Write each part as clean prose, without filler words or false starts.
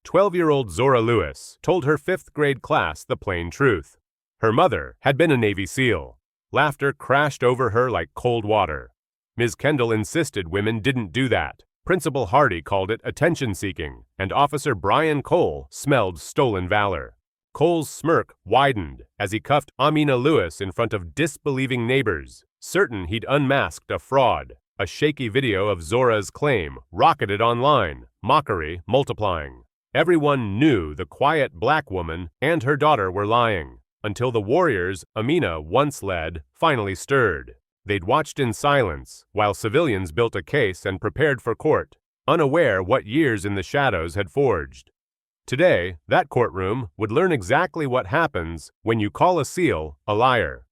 12-year-old Zora Lewis told her 5th grade class the plain truth. Her mother had been a Navy SEAL. Laughter crashed over her like cold water. Ms. Kendall insisted women didn't do that. Principal Hardy called it attention-seeking, and Officer Brian Cole smelled stolen valor. Cole's smirk widened as he cuffed Amina Lewis in front of disbelieving neighbors, certain he'd unmasked a fraud. A shaky video of Zora's claim rocketed online, mockery multiplying. Everyone knew the quiet black woman and her daughter were lying, until the warriors Amina once led finally stirred. They'd watched in silence while civilians built a case and prepared for court, unaware what years in the shadows had forged. Today, that courtroom would learn exactly what happens when you call a SEAL a liar.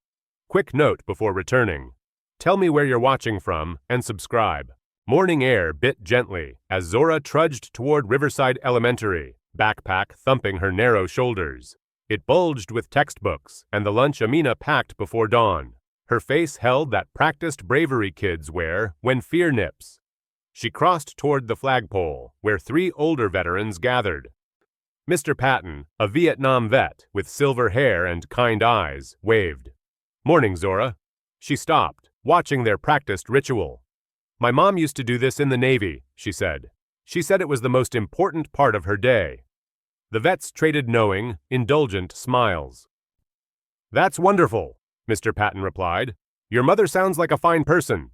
Quick note before returning. Tell me where you're watching from and subscribe. Morning air bit gently as Zora trudged toward Riverside Elementary, backpack thumping her narrow shoulders. It bulged with textbooks and the lunch Amina packed before dawn. Her face held that practiced bravery kids wear when fear nips. She crossed toward the flagpole, where 3 older veterans gathered. Mr. Patton, a Vietnam vet with silver hair and kind eyes, waved. "Morning, Zora." She stopped, watching their practiced ritual. "My mom used to do this in the Navy," she said. "She said it was the most important part of her day." The vets traded knowing, indulgent smiles. "That's wonderful," Mr. Patton replied. "Your mother sounds like a fine person."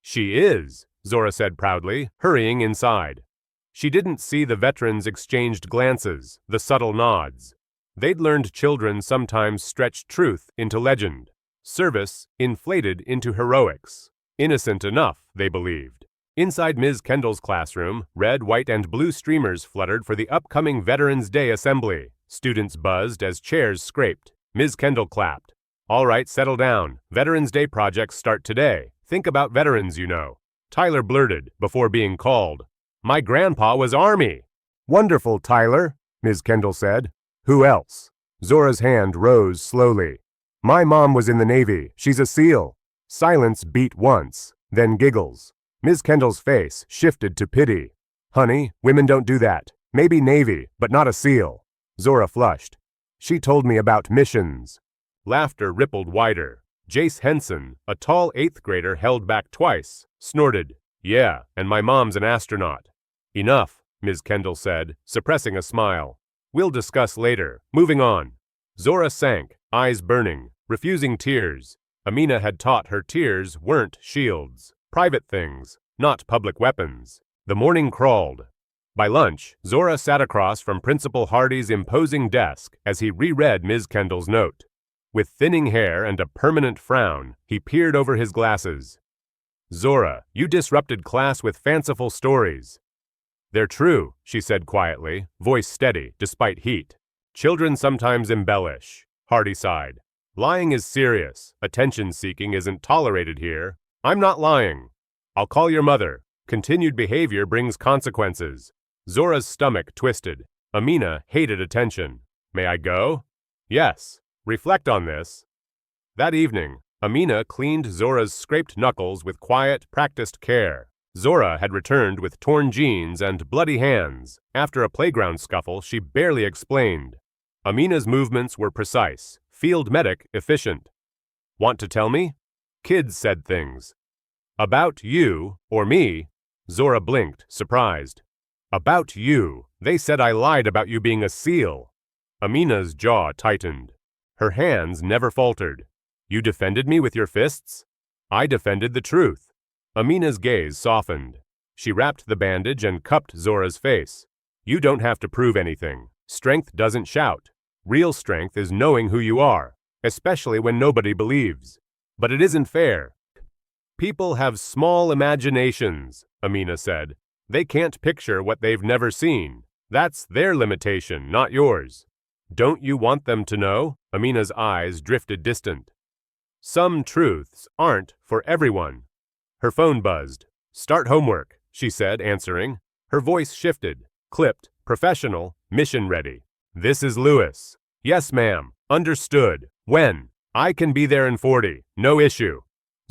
"She is," Zora said proudly, hurrying inside. She didn't see the veterans' exchanged glances, the subtle nods. They'd learned children sometimes stretch truth into legend, service inflated into heroics. Innocent enough, they believed. Inside Ms. Kendall's classroom, red, white, and blue streamers fluttered for the upcoming Veterans Day assembly. Students buzzed as chairs scraped. Ms. Kendall clapped. "All right, settle down. Veterans Day projects start today. Think about veterans, you know." Tyler blurted before being called. "My grandpa was Army." "Wonderful, Tyler," Ms. Kendall said. "Who else?" Zora's hand rose slowly. "My mom was in the Navy. She's a SEAL." Silence beat once, then giggles. Ms. Kendall's face shifted to pity. "Honey, women don't do that. Maybe Navy, but not a SEAL." Zora flushed. "She told me about missions." Laughter rippled wider. Jace Henson, a tall 8th grader held back twice, snorted. "Yeah, and my mom's an astronaut." "Enough," Ms. Kendall said, suppressing a smile. "We'll discuss later. Moving on." Zora sank, eyes burning, refusing tears. Amina had taught her tears weren't shields. Private things, not public weapons. The morning crawled. By lunch, Zora sat across from Principal Hardy's imposing desk as he reread Ms. Kendall's note. With thinning hair and a permanent frown, he peered over his glasses. "Zora, you disrupted class with fanciful stories." "They're true," she said quietly, voice steady despite heat. "Children sometimes embellish," Hardy sighed. "Lying is serious. Attention-seeking isn't tolerated here." "I'm not lying." "I'll call your mother. Continued behavior brings consequences." Zora's stomach twisted. Amina hated attention. "May I go?" "Yes. Reflect on this." That evening, Amina cleaned Zora's scraped knuckles with quiet, practiced care. Zora had returned with torn jeans and bloody hands. After a playground scuffle she barely explained. Amina's movements were precise, field medic efficient. "Want to tell me?" "Kids said things." "About you, or me?" Zora blinked, surprised. "About you. They said I lied about you being a SEAL." Amina's jaw tightened. Her hands never faltered. "You defended me with your fists?" "I defended the truth." Amina's gaze softened. She wrapped the bandage and cupped Zora's face. "You don't have to prove anything. Strength doesn't shout. Real strength is knowing who you are, especially when nobody believes. But it isn't fair." "People have small imaginations," Amina said. "They can't picture what they've never seen. That's their limitation, not yours." "Don't you want them to know?" Amina's eyes drifted distant. "Some truths aren't for everyone." Her phone buzzed. "Start homework," she said, answering. Her voice shifted, clipped, professional, mission ready. "This is Lewis." "Yes, ma'am. Understood. When?" "I can be there in 40. No issue."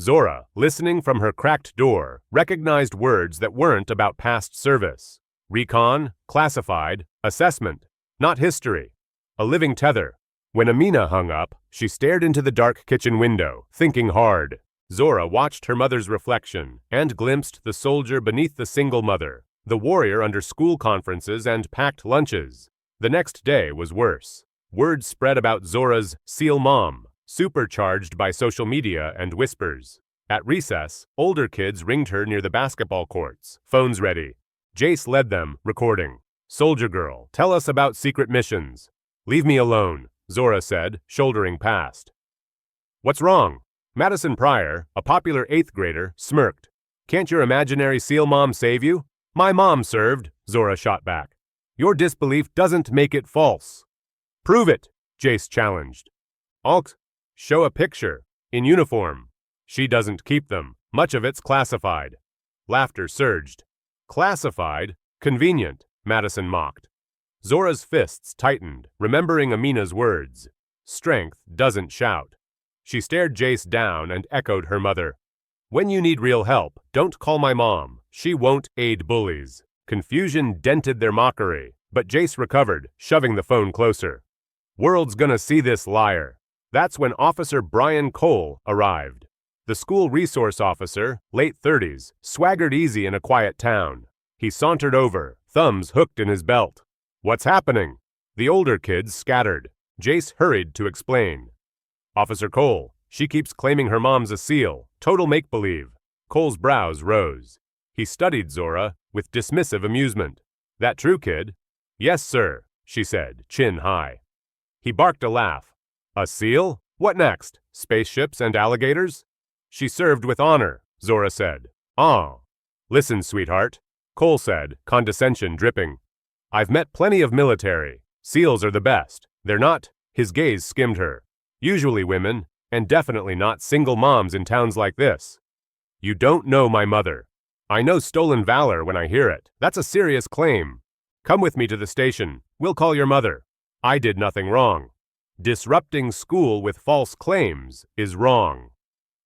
Zora, listening from her cracked door, recognized words that weren't about past service. Recon, classified, Assessment, not history. A living tether. When Amina hung up, she stared into the dark kitchen window, thinking hard. Zora watched her mother's reflection and glimpsed the soldier beneath the single mother, the warrior under school conferences and packed lunches. The next day was worse. Word spread about Zora's SEAL mom, supercharged by social media and whispers. At recess, older kids ringed her near the basketball courts, phones ready. Jace led them, recording. "Soldier girl, tell us about secret missions." "Leave me alone," Zora said, shouldering past. "What's wrong?" Madison Pryor, a popular 8th grader, smirked. "Can't your imaginary SEAL mom save you?" "My mom served," Zora shot back. "Your disbelief doesn't make it false." "Prove it," Jace challenged. "I'll show a picture. In uniform." "She doesn't keep them. Much of it's classified." Laughter surged. "Classified? Convenient," Madison mocked. Zora's fists tightened, remembering Amina's words. Strength doesn't shout. She stared Jace down and echoed her mother. "When you need real help, don't call my mom. She won't aid bullies." Confusion dented their mockery, but Jace recovered, shoving the phone closer. "World's gonna see this liar." That's when Officer Brian Cole arrived. The school resource officer, late 30s, swaggered easy in a quiet town. He sauntered over, thumbs hooked in his belt. "What's happening?" The older kids scattered. Jace hurried to explain. "Officer Cole, she keeps claiming her mom's a SEAL. Total make-believe." Cole's brows rose. He studied Zora with dismissive amusement. "That true, kid?" "Yes, sir," she said, chin high. He barked a laugh. "A SEAL? What next? Spaceships and alligators?" "She served with honor," Zora said. "Ah." "Listen, sweetheart," Cole said, condescension dripping. "I've met plenty of military. SEALs are the best. They're not." His gaze skimmed her. "Usually women, and definitely not single moms in towns like this." "You don't know my mother." "I know stolen valor when I hear it. That's a serious claim." "Come with me to the station. We'll call your mother." "I did nothing wrong." Disrupting school with false claims is wrong.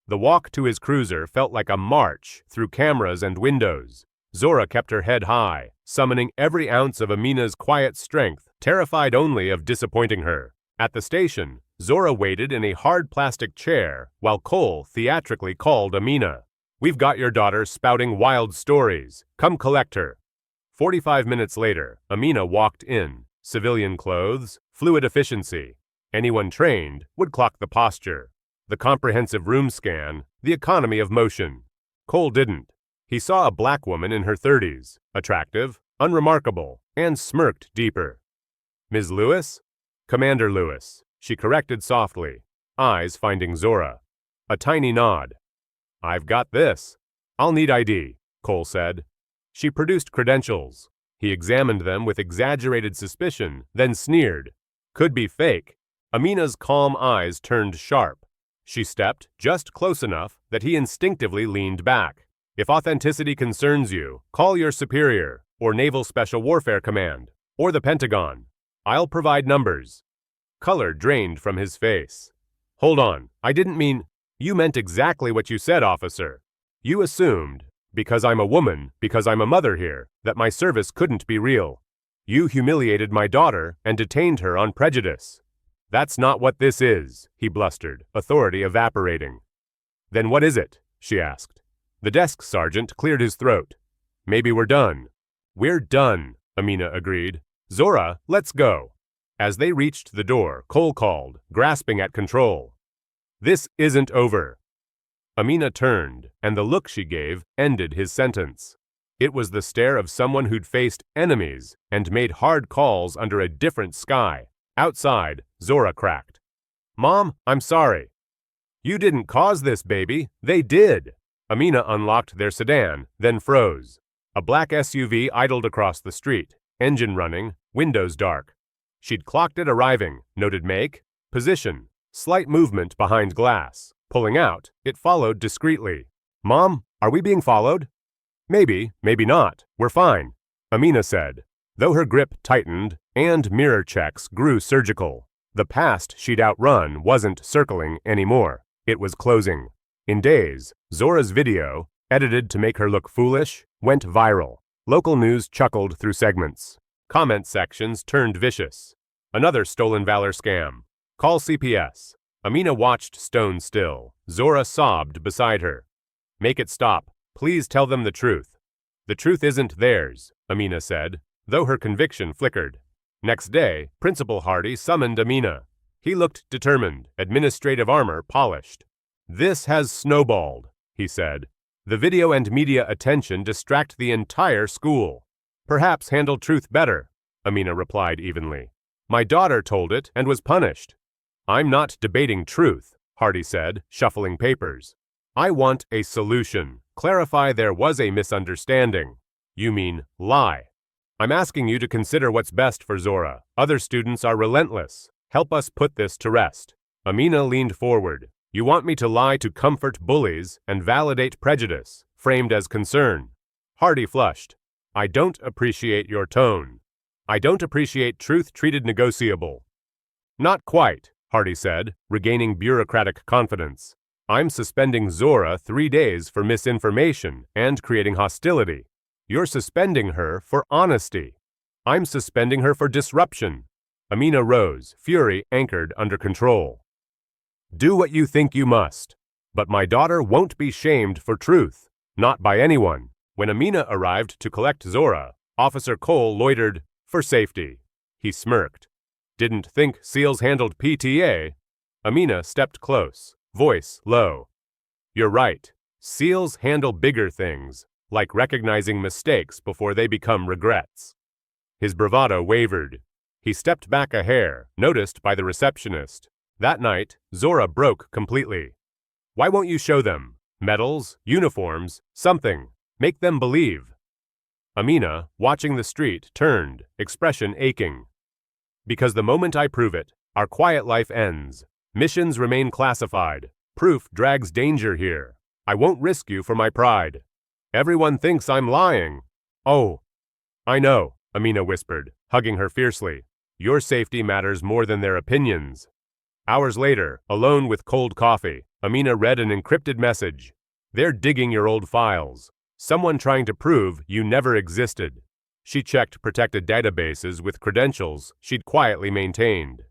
The walk to his cruiser felt like a march through cameras and windows. Zora kept her head high, summoning every ounce of Amina's quiet strength, terrified only of disappointing her. At the station, Zora waited in a hard plastic chair while Cole theatrically called Amina. "We've got your daughter spouting wild stories. Come collect her." 45 minutes later, Amina walked in. Civilian clothes, fluid efficiency. Anyone trained would clock the posture, the comprehensive room scan, the economy of motion. Cole didn't. He saw a black woman in her 30s, attractive, unremarkable, and smirked deeper. "Ms. Lewis?" "Commander Lewis," she corrected softly, eyes finding Zora. A tiny nod. "I've got this." "I'll need ID," Cole said. She produced credentials. He examined them with exaggerated suspicion, then sneered. "Could be fake." Amina's calm eyes turned sharp. She stepped just close enough that he instinctively leaned back. "If authenticity concerns you, call your superior, or Naval Special Warfare Command, or the Pentagon. I'll provide numbers." Color drained from his face. "Hold on, I didn't mean—" "You meant exactly what you said, officer. You assumed, because I'm a woman, because I'm a mother here, that my service couldn't be real. You humiliated my daughter and detained her on prejudice." "That's not what this is," he blustered, authority evaporating. "Then what is it?" she asked. The desk sergeant cleared his throat. "Maybe we're done." "We're done," Amina agreed. "Zora, let's go." As they reached the door, Cole called, grasping at control. "This isn't over." Amina turned, and the look she gave ended his sentence. It was the stare of someone who'd faced enemies and made hard calls under a different sky. Outside, Zora cracked. "Mom, I'm sorry." "You didn't cause this, baby. They did." Amina unlocked their sedan, then froze. A black SUV idled across the street, engine running, windows dark. She'd clocked it arriving, noted make, position, slight movement behind glass. Pulling out, it followed discreetly. "Mom, are we being followed?" "Maybe, maybe not. We're fine," Amina said, though her grip tightened and mirror checks grew surgical. The past she'd outrun wasn't circling anymore. It was closing. In days, Zora's video, edited to make her look foolish, went viral. Local news chuckled through segments. Comment sections turned vicious. Another stolen valor scam. Call CPS. Amina watched stone still. Zora sobbed beside her. Make it stop. Please tell them the truth. The truth isn't theirs, Amina said, though her conviction flickered. Next day, Principal Hardy summoned Amina. He looked determined, administrative armor polished. This has snowballed, he said. The video and media attention distract the entire school. Perhaps handle truth better, Amina replied evenly. My daughter told it and was punished. I'm not debating truth, Hardy said, shuffling papers. I want a solution. Clarify there was a misunderstanding. You mean lie. I'm asking you to consider what's best for Zora. Other students are relentless. Help us put this to rest. Amina leaned forward. You want me to lie to comfort bullies and validate prejudice, framed as concern. Hardy flushed. I don't appreciate your tone. I don't appreciate truth treated negotiable. Not quite, Hardy said, regaining bureaucratic confidence. I'm suspending Zora 3 days for misinformation and creating hostility. You're suspending her for honesty. I'm suspending her for disruption. Amina rose, fury anchored under control. Do what you think you must. But my daughter won't be shamed for truth. Not by anyone. When Amina arrived to collect Zora, Officer Cole loitered, for safety. He smirked. Didn't think SEALs handled PTA. Amina stepped close, voice low. You're right. SEALs handle bigger things, like recognizing mistakes before they become regrets. His bravado wavered. He stepped back a hair, noticed by the receptionist. That night, Zora broke completely. Why won't you show them? Medals, uniforms, something. Make them believe. Amina, watching the street, turned, expression aching. Because the moment I prove it, our quiet life ends. Missions remain classified. Proof drags danger here. I won't risk you for my pride. Everyone thinks I'm lying. Oh, I know, Amina whispered, hugging her fiercely. Your safety matters more than their opinions. Hours later, alone with cold coffee, Amina read an encrypted message. They're digging your old files. Someone trying to prove you never existed. She checked protected databases with credentials she'd quietly maintained.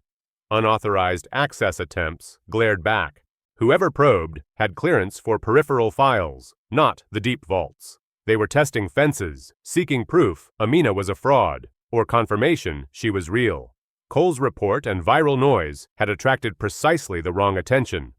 Unauthorized access attempts glared back. Whoever probed had clearance for peripheral files, not the deep vaults. They were testing fences, seeking proof Amina was a fraud, or confirmation she was real. Cole's report and viral noise had attracted precisely the wrong attention.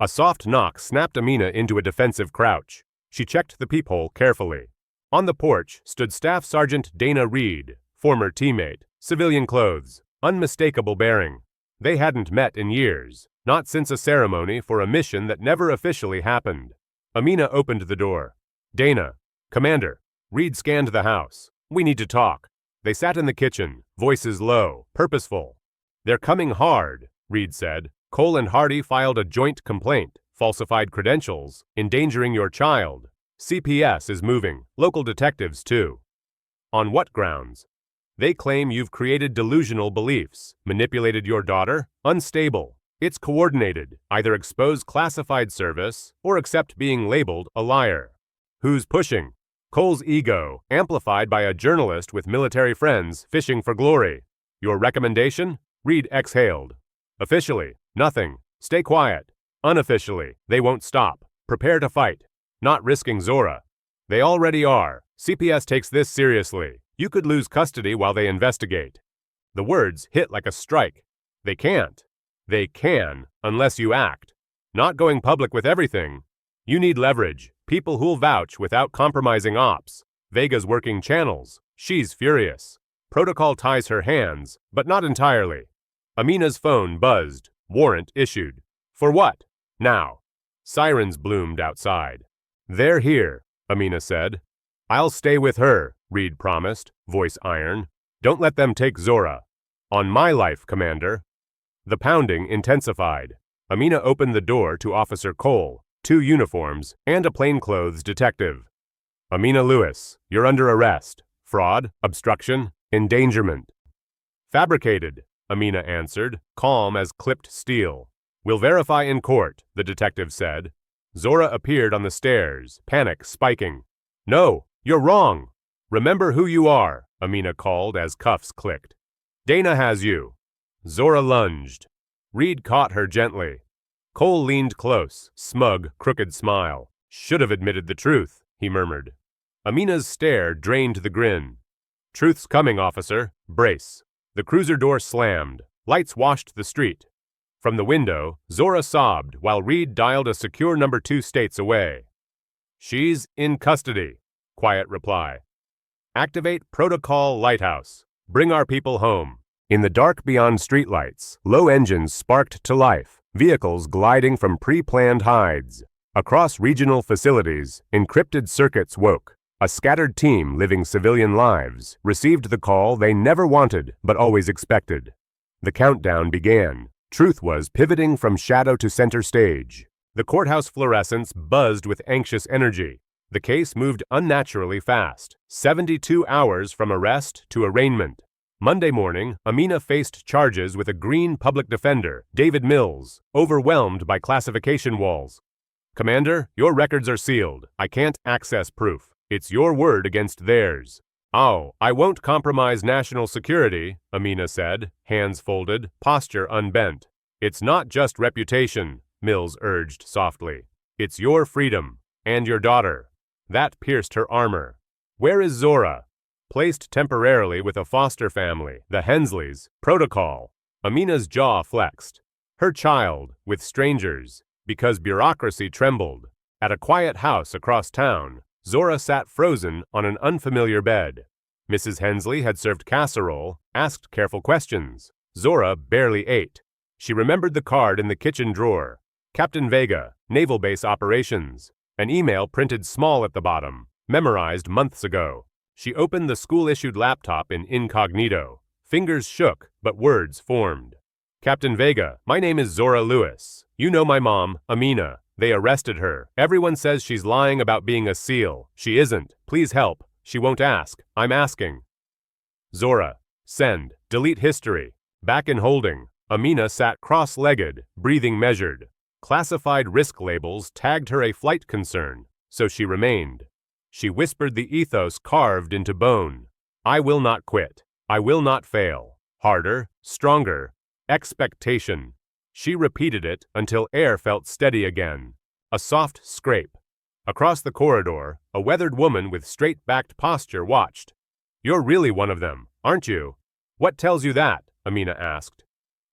A soft knock snapped Amina into a defensive crouch. She checked the peephole carefully. On the porch stood Staff Sergeant Dana Reed, former teammate, civilian clothes, unmistakable bearing. They hadn't met in years, not since a ceremony for a mission that never officially happened. Amina opened the door. Dana, Commander. Reed scanned the house. We need to talk. They sat in the kitchen, voices low, purposeful. They're coming hard, Reed said. Cole and Hardy filed a joint complaint, falsified credentials, endangering your child. CPS is moving, local detectives too. On what grounds? They claim you've created delusional beliefs, manipulated your daughter, unstable. It's coordinated, either expose classified service or accept being labeled a liar. Who's pushing? Cole's ego, amplified by a journalist with military friends fishing for glory. Your recommendation? Reed exhaled. Officially, nothing. Stay quiet. Unofficially, they won't stop. Prepare to fight. Not risking Zora. They already are. CPS takes this seriously. You could lose custody while they investigate. The words hit like a strike. They can't. They can, unless you act. Not going public with everything. You need leverage. People who'll vouch without compromising ops. Vega's working channels. She's furious. Protocol ties her hands, but not entirely. Amina's phone buzzed. Warrant issued. For what? Now. Sirens bloomed outside. They're here, Amina said. I'll stay with her, Reed promised, voice iron. Don't let them take Zora. On my life, Commander. The pounding intensified. Amina opened the door to Officer Cole, 2 uniforms, and a plainclothes detective. Amina Lewis, you're under arrest. Fraud, obstruction, endangerment. Fabricated, Amina answered, calm as clipped steel. We'll verify in court, the detective said. Zora appeared on the stairs, panic spiking. No, you're wrong. Remember who you are. Amina called as cuffs clicked. Dana has you. Zora lunged. Reed caught her gently. Cole leaned close, smug, crooked smile. Should have admitted the truth, he murmured. Amina's stare drained the grin. Truth's coming, officer. Brace. The cruiser door slammed. Lights washed the street. From the window, Zora sobbed while Reed dialed a secure number 2 states away. She's in custody. Quiet reply. Activate Protocol Lighthouse. Bring our people home. In the dark beyond streetlights, low engines sparked to life, vehicles gliding from pre-planned hides. Across regional facilities, encrypted circuits woke. A scattered team living civilian lives received the call they never wanted but always expected. The countdown began. Truth was pivoting from shadow to center stage. The courthouse fluorescents buzzed with anxious energy. The case moved unnaturally fast, 72 hours from arrest to arraignment. Monday morning, Amina faced charges with a green public defender, David Mills, overwhelmed by classification walls. Commander, your records are sealed. I can't access proof. It's your word against theirs. Oh, I won't compromise national security, Amina said, hands folded, posture unbent. It's not just reputation, Mills urged softly. It's your freedom, and your daughter. That pierced her armor. Where is Zora? Placed temporarily with a foster family, the Hensleys, protocol. Amina's jaw flexed. Her child, with strangers, because bureaucracy trembled. At a quiet house across town, Zora sat frozen on an unfamiliar bed. Mrs. Hensley had served casserole, asked careful questions. Zora barely ate. She remembered the card in the kitchen drawer. Captain Vega, Naval Base Operations. An email printed small at the bottom, memorized months ago. She opened the school-issued laptop in incognito. Fingers shook, but words formed. Captain Vega, my name is Zora Lewis. You know my mom, Amina. They arrested her. Everyone says she's lying about being a SEAL. She isn't. Please help. She won't ask. I'm asking. Zora. Send. Delete history. Back in holding. Amina sat cross-legged, breathing measured. Classified risk labels tagged her a flight concern, so she remained. She whispered the ethos carved into bone. I will not quit. I will not fail. Harder, stronger. Expectation. She repeated it until air felt steady again. A soft scrape. Across the corridor, a weathered woman with straight-backed posture watched. You're really one of them, aren't you? What tells you that? Amina asked.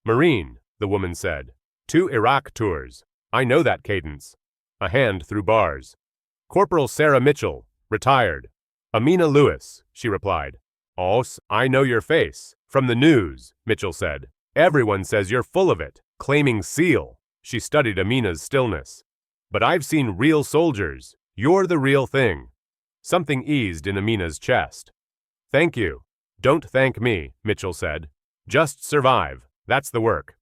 Marine, the woman said. 2 Iraq tours. I know that cadence. A hand through bars. Corporal Sarah Mitchell, retired. Amina Lewis, she replied. Oh, I know your face. From the news, Mitchell said. Everyone says you're full of it, claiming SEAL. She studied Amina's stillness. But I've seen real soldiers. You're the real thing. Something eased in Amina's chest. Thank you. Don't thank me, Mitchell said. Just survive. That's the work.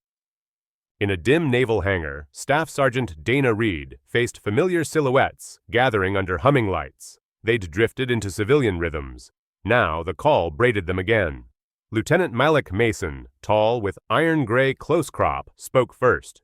In a dim naval hangar, Staff Sergeant Dana Reed faced familiar silhouettes gathering under humming lights. They'd drifted into civilian rhythms. Now the call braided them again. Lieutenant Malik Mason, tall with iron-gray close crop, spoke first.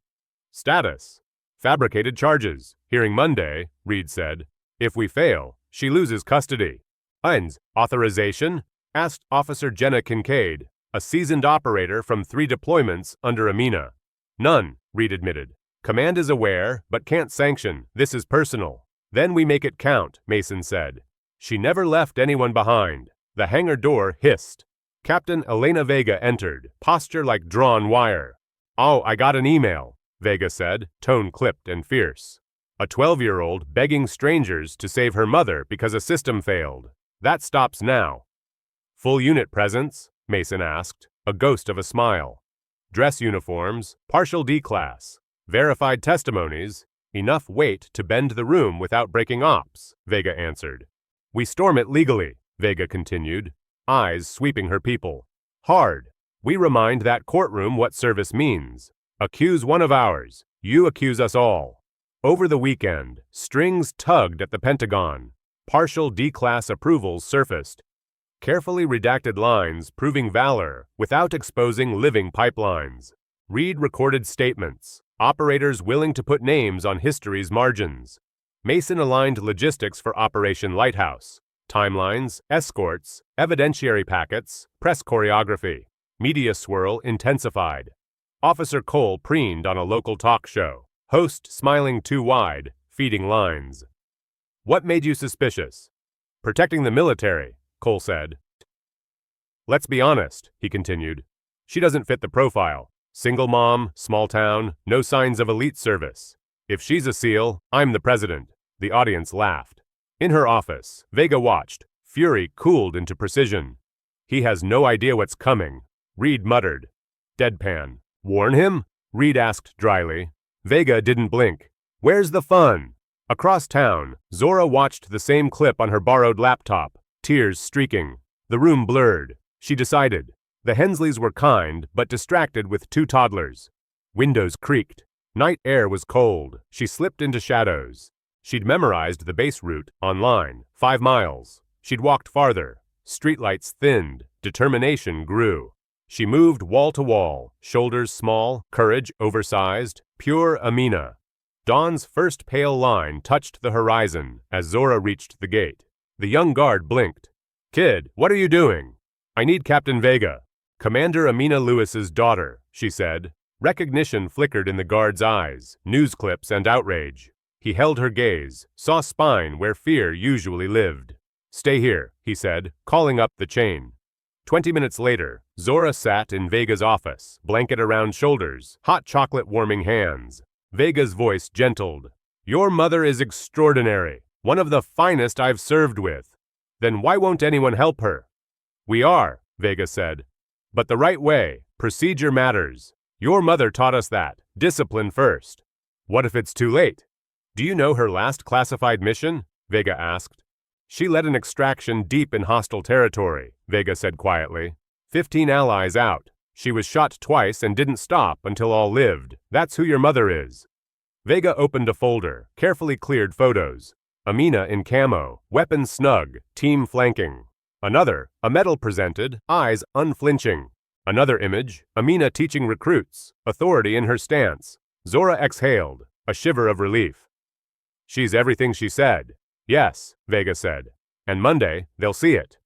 Status. Fabricated charges. Hearing Monday, Reed said. If we fail, she loses custody. UN's authorization? Asked Officer Jenna Kincaid, a seasoned operator from 3 deployments under Amina. None, Reed admitted. Command is aware, but can't sanction. This is personal. Then we make it count, Mason said. She never left anyone behind. The hangar door hissed. Captain Elena Vega entered, posture like drawn wire. Oh, I got an email, Vega said, tone clipped and fierce. A 12-year-old begging strangers to save her mother because a system failed. That stops now. Full unit presence? Mason asked, a ghost of a smile. Dress uniforms, partial D-class. Verified testimonies, enough weight to bend the room without breaking ops, Vega answered. We storm it legally, Vega continued, eyes sweeping her people. Hard. We remind that courtroom what service means. Accuse one of ours. You accuse us all. Over the weekend, strings tugged at the Pentagon. Partial D-class approvals surfaced. Carefully redacted lines proving valor without exposing living pipelines. Reed recorded statements. Operators willing to put names on history's margins. Mason aligned logistics for Operation Lighthouse. Timelines, escorts, evidentiary packets, press choreography. Media swirl intensified. Officer Cole preened on a local talk show. Host smiling too wide, feeding lines. What made you suspicious? Protecting the military, Cole said. Let's be honest, he continued. She doesn't fit the profile. Single mom, small town, no signs of elite service. If she's a SEAL, I'm the president. The audience laughed. In her office, Vega watched. Fury cooled into precision. He has no idea what's coming, Reed muttered. Deadpan. Warn him? Reed asked dryly. Vega didn't blink. Where's the fun? Across town, Zora watched the same clip on her borrowed laptop, tears streaking. The room blurred. She decided. The Hensleys were kind, but distracted with 2 toddlers. Windows creaked. Night air was cold. She slipped into shadows. She'd memorized the base route, online, 5 miles. She'd walked farther. Streetlights thinned. Determination grew. She moved wall to wall, shoulders small, courage oversized, pure Amina. Dawn's first pale line touched the horizon as Zora reached the gate. The young guard blinked. Kid, what are you doing? I need Captain Vega. Commander Amina Lewis's daughter, she said. Recognition flickered in the guard's eyes, news clips and outrage. He held her gaze, saw spine where fear usually lived. Stay here, he said, calling up the chain. 20 minutes later, Zora sat in Vega's office, blanket around shoulders, hot chocolate warming hands. Vega's voice gentled. Your mother is extraordinary, one of the finest I've served with. Then why won't anyone help her? We are, Vega said. But the right way, procedure matters. Your mother taught us that, discipline first. What if it's too late? Do you know her last classified mission? Vega asked. She led an extraction deep in hostile territory, Vega said quietly. 15 allies out. She was shot twice and didn't stop until all lived. That's who your mother is. Vega opened a folder, carefully cleared photos. Amina in camo, weapons snug, team flanking. Another, a medal presented, eyes unflinching. Another image, Amina teaching recruits, authority in her stance. Zora exhaled, a shiver of relief. She's everything she said. Yes, Vega said. And Monday, they'll see it.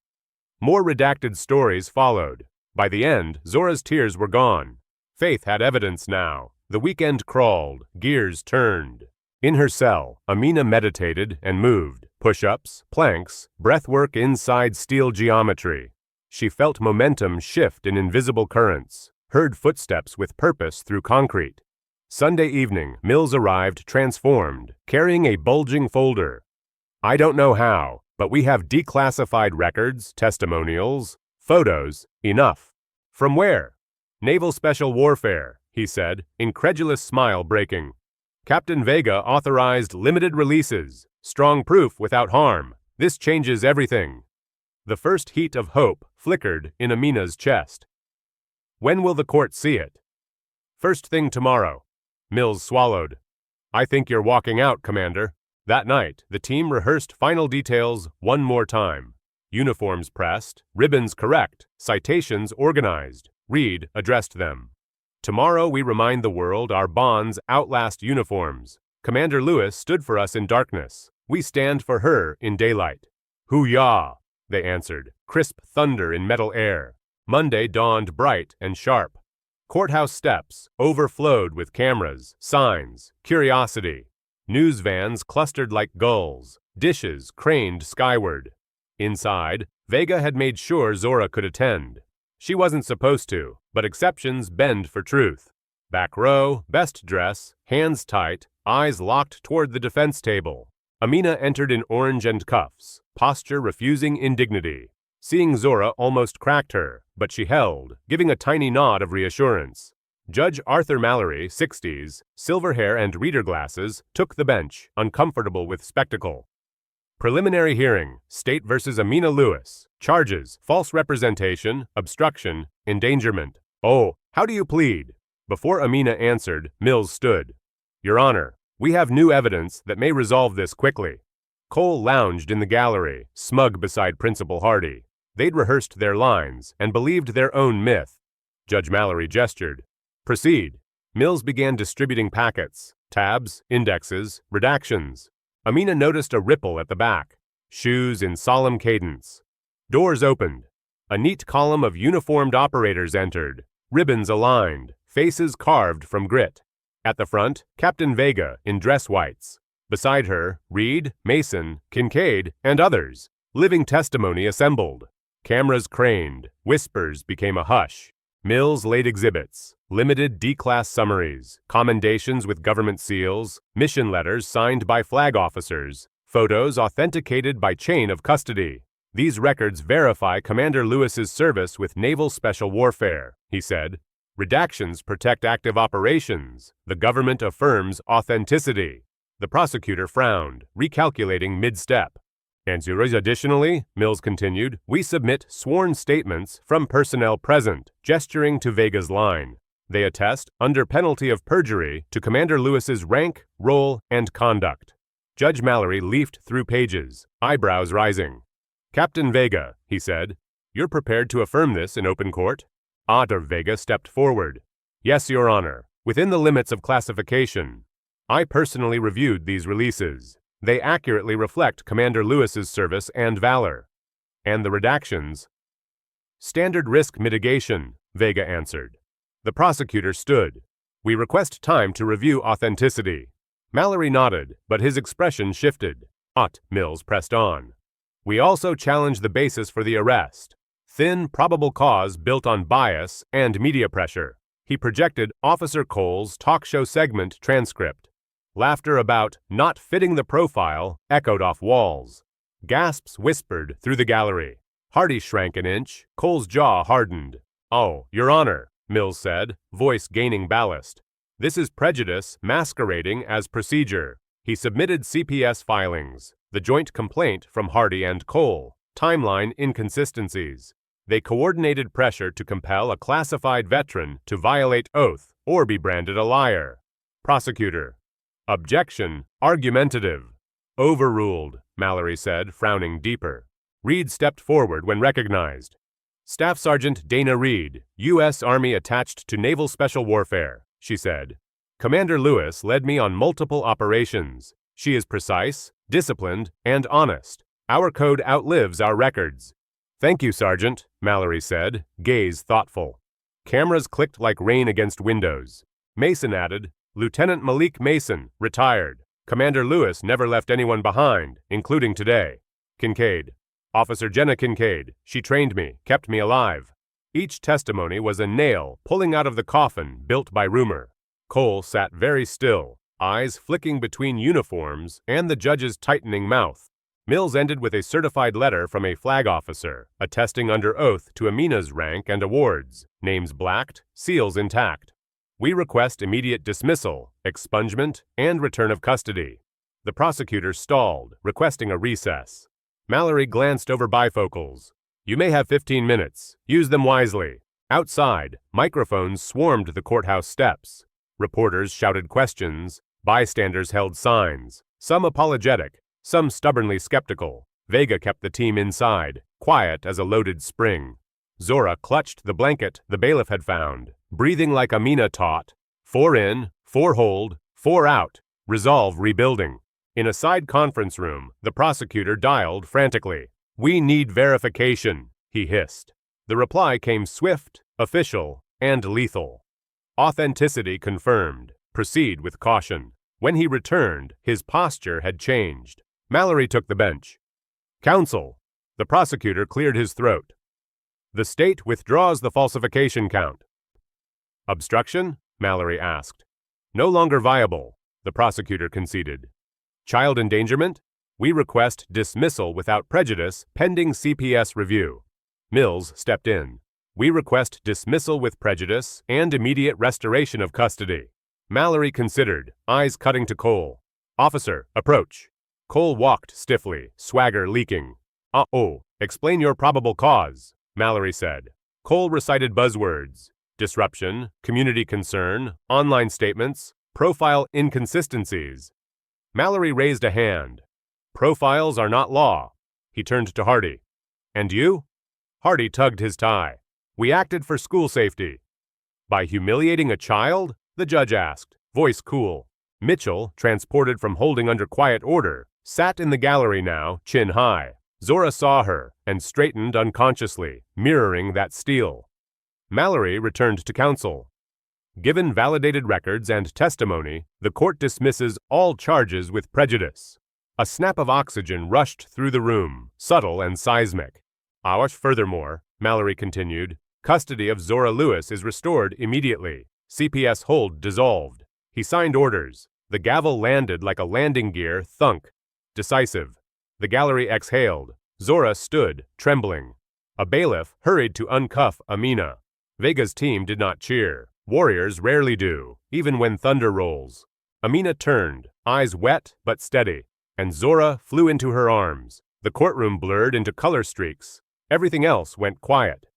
More redacted stories followed. By the end, Zora's tears were gone. Faith had evidence now. The weekend crawled, gears turned. In her cell, Amina meditated and moved. Push-ups, planks, breathwork inside steel geometry. She felt momentum shift in invisible currents, heard footsteps with purpose through concrete. Sunday evening, Mills arrived transformed, carrying a bulging folder. I don't know how, but we have declassified records, testimonials, photos, enough. From where? Naval Special Warfare, he said, incredulous smile breaking. Captain Vega authorized limited releases, strong proof without harm. This changes everything. The first heat of hope flickered in Amina's chest. When will the court see it? First thing tomorrow. Mills swallowed. I think you're walking out, Commander. That night, the team rehearsed final details one more time. Uniforms pressed, ribbons correct, citations organized. Reed addressed them. Tomorrow we remind the world our bonds outlast uniforms. Commander Lewis stood for us in darkness. We stand for her in daylight. Hoo-yah, they answered, crisp thunder in metal air. Monday dawned bright and sharp. Courthouse steps overflowed with cameras, signs, curiosity. News vans clustered like gulls. Dishes craned skyward. Inside, Vega had made sure Zora could attend. She wasn't supposed to, but exceptions bend for truth. Back row, best dress, hands tight, eyes locked toward the defense table. Amina entered in orange and cuffs, posture refusing indignity. Seeing Zora almost cracked her, but she held, giving a tiny nod of reassurance. Judge Arthur Mallory, 60s, silver hair and reader glasses, took the bench, uncomfortable with spectacle. Preliminary hearing, State versus Amina Lewis. Charges, false representation, obstruction, endangerment. Oh, how do you plead? Before Amina answered, Mills stood. Your Honor, we have new evidence that may resolve this quickly. Cole lounged in the gallery, smug beside Principal Hardy. They'd rehearsed their lines and believed their own myth. Judge Mallory gestured. Proceed. Mills began distributing packets, tabs, indexes, redactions. Amina noticed a ripple at the back. shoes in solemn cadence. Doors opened. A neat column of uniformed operators entered, ribbons aligned, faces carved from grit. At the front, Captain Vega in dress whites. Beside her, Reed, Mason, Kincaid, and others. Living testimony assembled. Cameras craned, whispers became a hush. Mills laid exhibits, limited D-class summaries, commendations with government seals, mission letters signed by flag officers, photos authenticated by chain of custody. These records verify Commander Lewis's service with naval special warfare, he said. Redactions protect active operations. The government affirms authenticity. The prosecutor frowned, recalculating mid-step. And additionally, Mills continued, we submit sworn statements from personnel present, gesturing to Vega's line. They attest, under penalty of perjury, to Commander Lewis's rank, role, and conduct. Judge Mallory leafed through pages, eyebrows rising. Captain Vega, he said, you're prepared to affirm this in open court? Otter Vega stepped forward. Yes, Your Honor, within the limits of classification. I personally reviewed these releases. They accurately reflect Commander Lewis's service and valor. And the redactions? Standard risk mitigation, Vega answered. The prosecutor stood. We request time to review authenticity. Mallory nodded, but his expression shifted. Mills pressed on. We also challenge the basis for the arrest. Thin, probable cause built on bias and media pressure. He projected Officer Cole's talk show segment transcript. Laughter about not fitting the profile echoed off walls. Gasps whispered through the gallery. Hardy shrank an inch. Cole's jaw hardened. Oh, Your Honor, Mills said, voice gaining ballast. This is prejudice masquerading as procedure. He submitted CPS filings, the joint complaint from Hardy and Cole, timeline inconsistencies. They coordinated pressure to compel a classified veteran to violate oath or be branded a liar. Prosecutor. Objection, argumentative. Overruled, Mallory said, frowning deeper. Reed stepped forward when recognized. Staff Sergeant Dana Reed, U.S. Army attached to Naval Special Warfare, she said. Commander Lewis led me on multiple operations. She is precise, disciplined, and honest. Our code outlives our records. Thank you, Sergeant, Mallory said, gaze thoughtful. Cameras clicked like rain against windows. Mason added, Lieutenant Malik Mason, retired. Commander Lewis never left anyone behind, including today. Kincaid. Officer Jenna Kincaid. She trained me, kept me alive. Each testimony was a nail pulling out of the coffin built by rumor. Cole sat very still, eyes flicking between uniforms and the judge's tightening mouth. Mills ended with a certified letter from a flag officer, attesting under oath to Amina's rank and awards, names blacked, seals intact. We request immediate dismissal, expungement, and return of custody. The prosecutor stalled, requesting a recess. Mallory glanced over bifocals. You may have 15 minutes. Use them wisely. Outside, microphones swarmed the courthouse steps. Reporters shouted questions. Bystanders held signs, some apologetic, some stubbornly skeptical. Vega kept the team inside, quiet as a loaded spring. Zora clutched the blanket the bailiff had found, breathing like Amina taught. 4 in, 4 hold, 4 out. Resolve rebuilding. In a side conference room, the prosecutor dialed frantically. We need verification, he hissed. The reply came swift, official, and lethal. Authenticity confirmed. Proceed with caution. When he returned, his posture had changed. Mallory took the bench. Counsel. The prosecutor cleared his throat. The state withdraws the falsification count. Obstruction? Mallory asked. No longer viable, the prosecutor conceded. Child endangerment? We request dismissal without prejudice pending CPS review. Mills stepped in. We request dismissal with prejudice and immediate restoration of custody. Mallory considered, eyes cutting to Cole. Officer, approach. Cole walked stiffly, swagger leaking. Explain your probable cause, Mallory said. Cole recited buzzwords. Disruption, community concern, online statements, profile inconsistencies. Mallory raised a hand. Profiles are not law. He turned to Hardy. And you? Hardy tugged his tie. We acted for school safety. By humiliating a child? The judge asked, voice cool. Mitchell, transported from holding under quiet order, sat in the gallery now, chin high. Zora saw her and straightened unconsciously, mirroring that steel. Mallory returned to counsel. Given validated records and testimony, the court dismisses all charges with prejudice. A snap of oxygen rushed through the room, subtle and seismic. Furthermore, Mallory continued, custody of Zora Lewis is restored immediately. CPS hold dissolved. He signed orders. The gavel landed like a landing gear thunk. Decisive. The gallery exhaled. Zora stood, trembling. A bailiff hurried to uncuff Amina. Vega's team did not cheer. Warriors rarely do, even when thunder rolls. Amina turned, eyes wet but steady, and Zora flew into her arms. The courtroom blurred into color streaks. Everything else went quiet.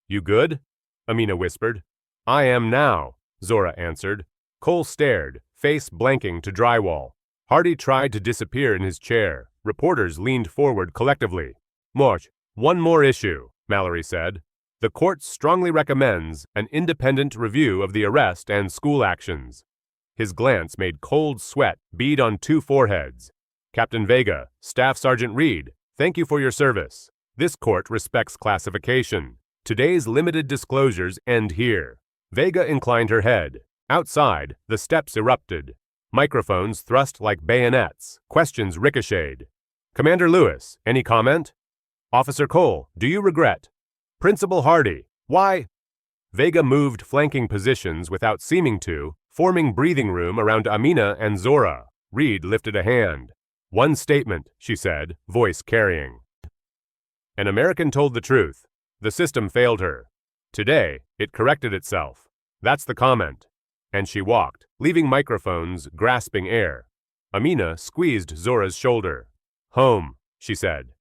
"You good?" Amina whispered. "I am now," Zora answered. Cole stared, face blanking to drywall. Hardy tried to disappear in his chair. Reporters leaned forward collectively. "Moch, one more issue," Mallory said. "The court strongly recommends an independent review of the arrest and school actions." His glance made cold sweat bead on two foreheads. "Captain Vega, Staff Sergeant Reed, thank you for your service. This court respects classification. Today's limited disclosures end here." Vega inclined her head. Outside, the steps erupted. Microphones thrust like bayonets. Questions ricocheted. "Commander Lewis, any comment?" "Officer Cole, do you regret?" "Principal Hardy, why?" Vega moved flanking positions without seeming to, forming breathing room around Amina and Zora. Reed lifted a hand. "One statement," she said, voice carrying. An American told the truth. The system failed her. Today, it corrected itself. That's the comment. And she walked, leaving microphones grasping air. Amina squeezed Zora's shoulder. "Home," she said.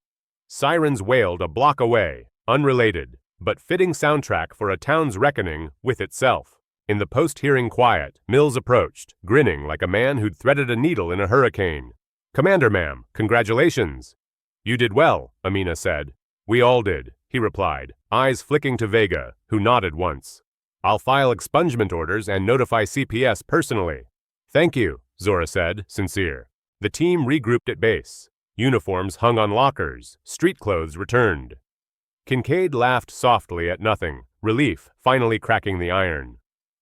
Sirens wailed a block away, unrelated, but fitting soundtrack for a town's reckoning with itself. In the post-hearing quiet, Mills approached, grinning like a man who'd threaded a needle in a hurricane. "Commander, ma'am, congratulations." "You did well," Amina said. "We all did," he replied, eyes flicking to Vega, who nodded once. "I'll file expungement orders and notify CPS personally." "Thank you," Zora said, sincere. The team regrouped at base. Uniforms hung on lockers. Street clothes returned. Kincaid laughed softly at nothing, relief finally cracking the iron.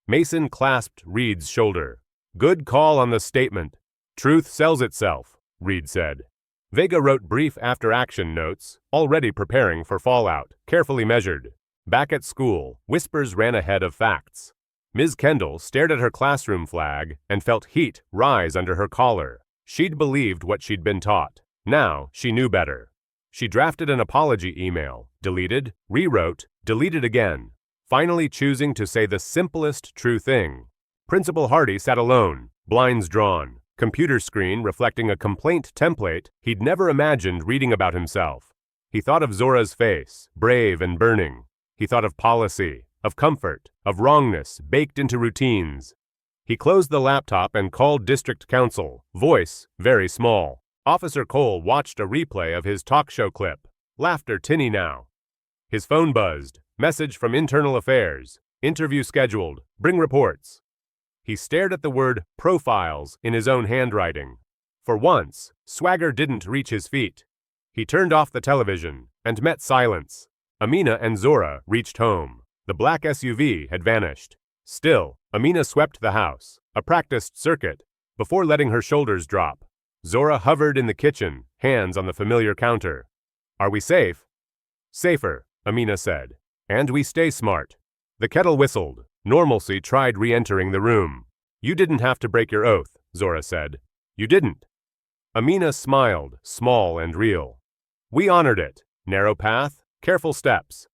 Mason clasped Reed's shoulder. "Good call on the statement. Truth sells itself," Reed said. Vega wrote brief after-action notes, already preparing for fallout, carefully measured. Back at school, whispers ran ahead of facts. Ms. Kendall stared at her classroom flag and felt heat rise under her collar. She'd believed what she'd been taught. Now she knew better. She drafted an apology email, deleted, rewrote, deleted again, finally choosing to say the simplest true thing. Principal Hardy sat alone, blinds drawn, computer screen reflecting a complaint template he'd never imagined reading about himself. He thought of Zora's face, brave and burning. He thought of policy, of comfort, of wrongness baked into routines. He closed the laptop and called district counsel, voice very small. Officer Cole watched a replay of his talk show clip. Laughter tinny now. His phone buzzed. Message from Internal Affairs. Interview scheduled. Bring reports. He stared at the word profiles in his own handwriting. For once, swagger didn't reach his feet. He turned off the television and met silence. Amina and Zora reached home. The black SUV had vanished. Still, Amina swept the house, a practiced circuit, before letting her shoulders drop. Zora hovered in the kitchen, hands on the familiar counter. "Are we safe?" "Safer," Amina said. "And we stay smart." The kettle whistled. Normalcy tried re-entering the room. "You didn't have to break your oath," Zora said. "You didn't." Amina smiled, small and real. "We honored it. Narrow path, careful steps."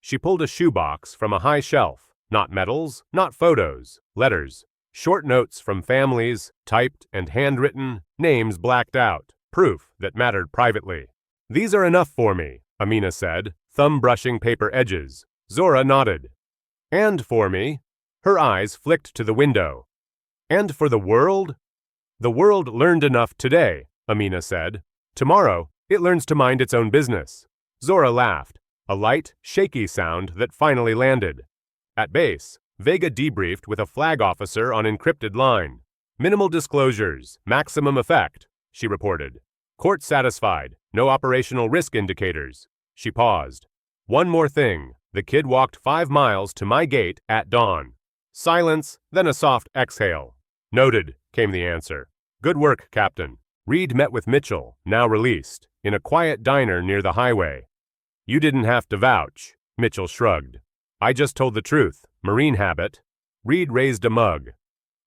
She pulled a shoebox from a high shelf. Not medals, not photos, letters. Short notes from families, typed and handwritten, names blacked out, proof that mattered privately. "These are enough for me," Amina said, thumb brushing paper edges. Zora nodded. "And for me?" Her eyes flicked to the window. "And for the world?" "The world learned enough today," Amina said. "Tomorrow, it learns to mind its own business." Zora laughed, a light, shaky sound that finally landed. At base, Vega debriefed with a flag officer on encrypted line. "Minimal disclosures, maximum effect," she reported. Court satisfied. No operational risk indicators. She paused. One more thing. The kid walked 5 miles to my gate at dawn. Silence, then a soft exhale. Noted, came the answer. Good work, Captain. Reed met with Mitchell, now released, in a quiet diner near the highway. You didn't have to vouch, Mitchell shrugged. I just told the truth. Marine habit. Reed raised a mug.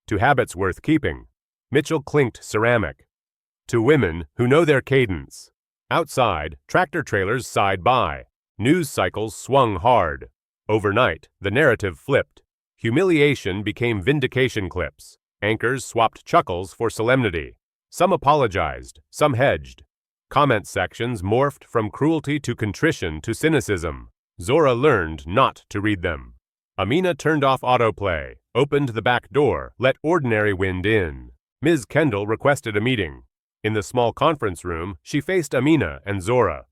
To habits worth keeping. Mitchell clinked ceramic. To women who know their cadence. Outside, tractor trailers sighed by. News cycles swung hard. Overnight, the narrative flipped. Humiliation became vindication clips. Anchors swapped chuckles for solemnity. Some apologized, some hedged. Comment sections morphed from cruelty to contrition to cynicism. Zora learned not to read them. Amina turned off autoplay, opened the back door, let ordinary wind in. Ms. Kendall requested a meeting. In the small conference room, she faced Amina and Zora.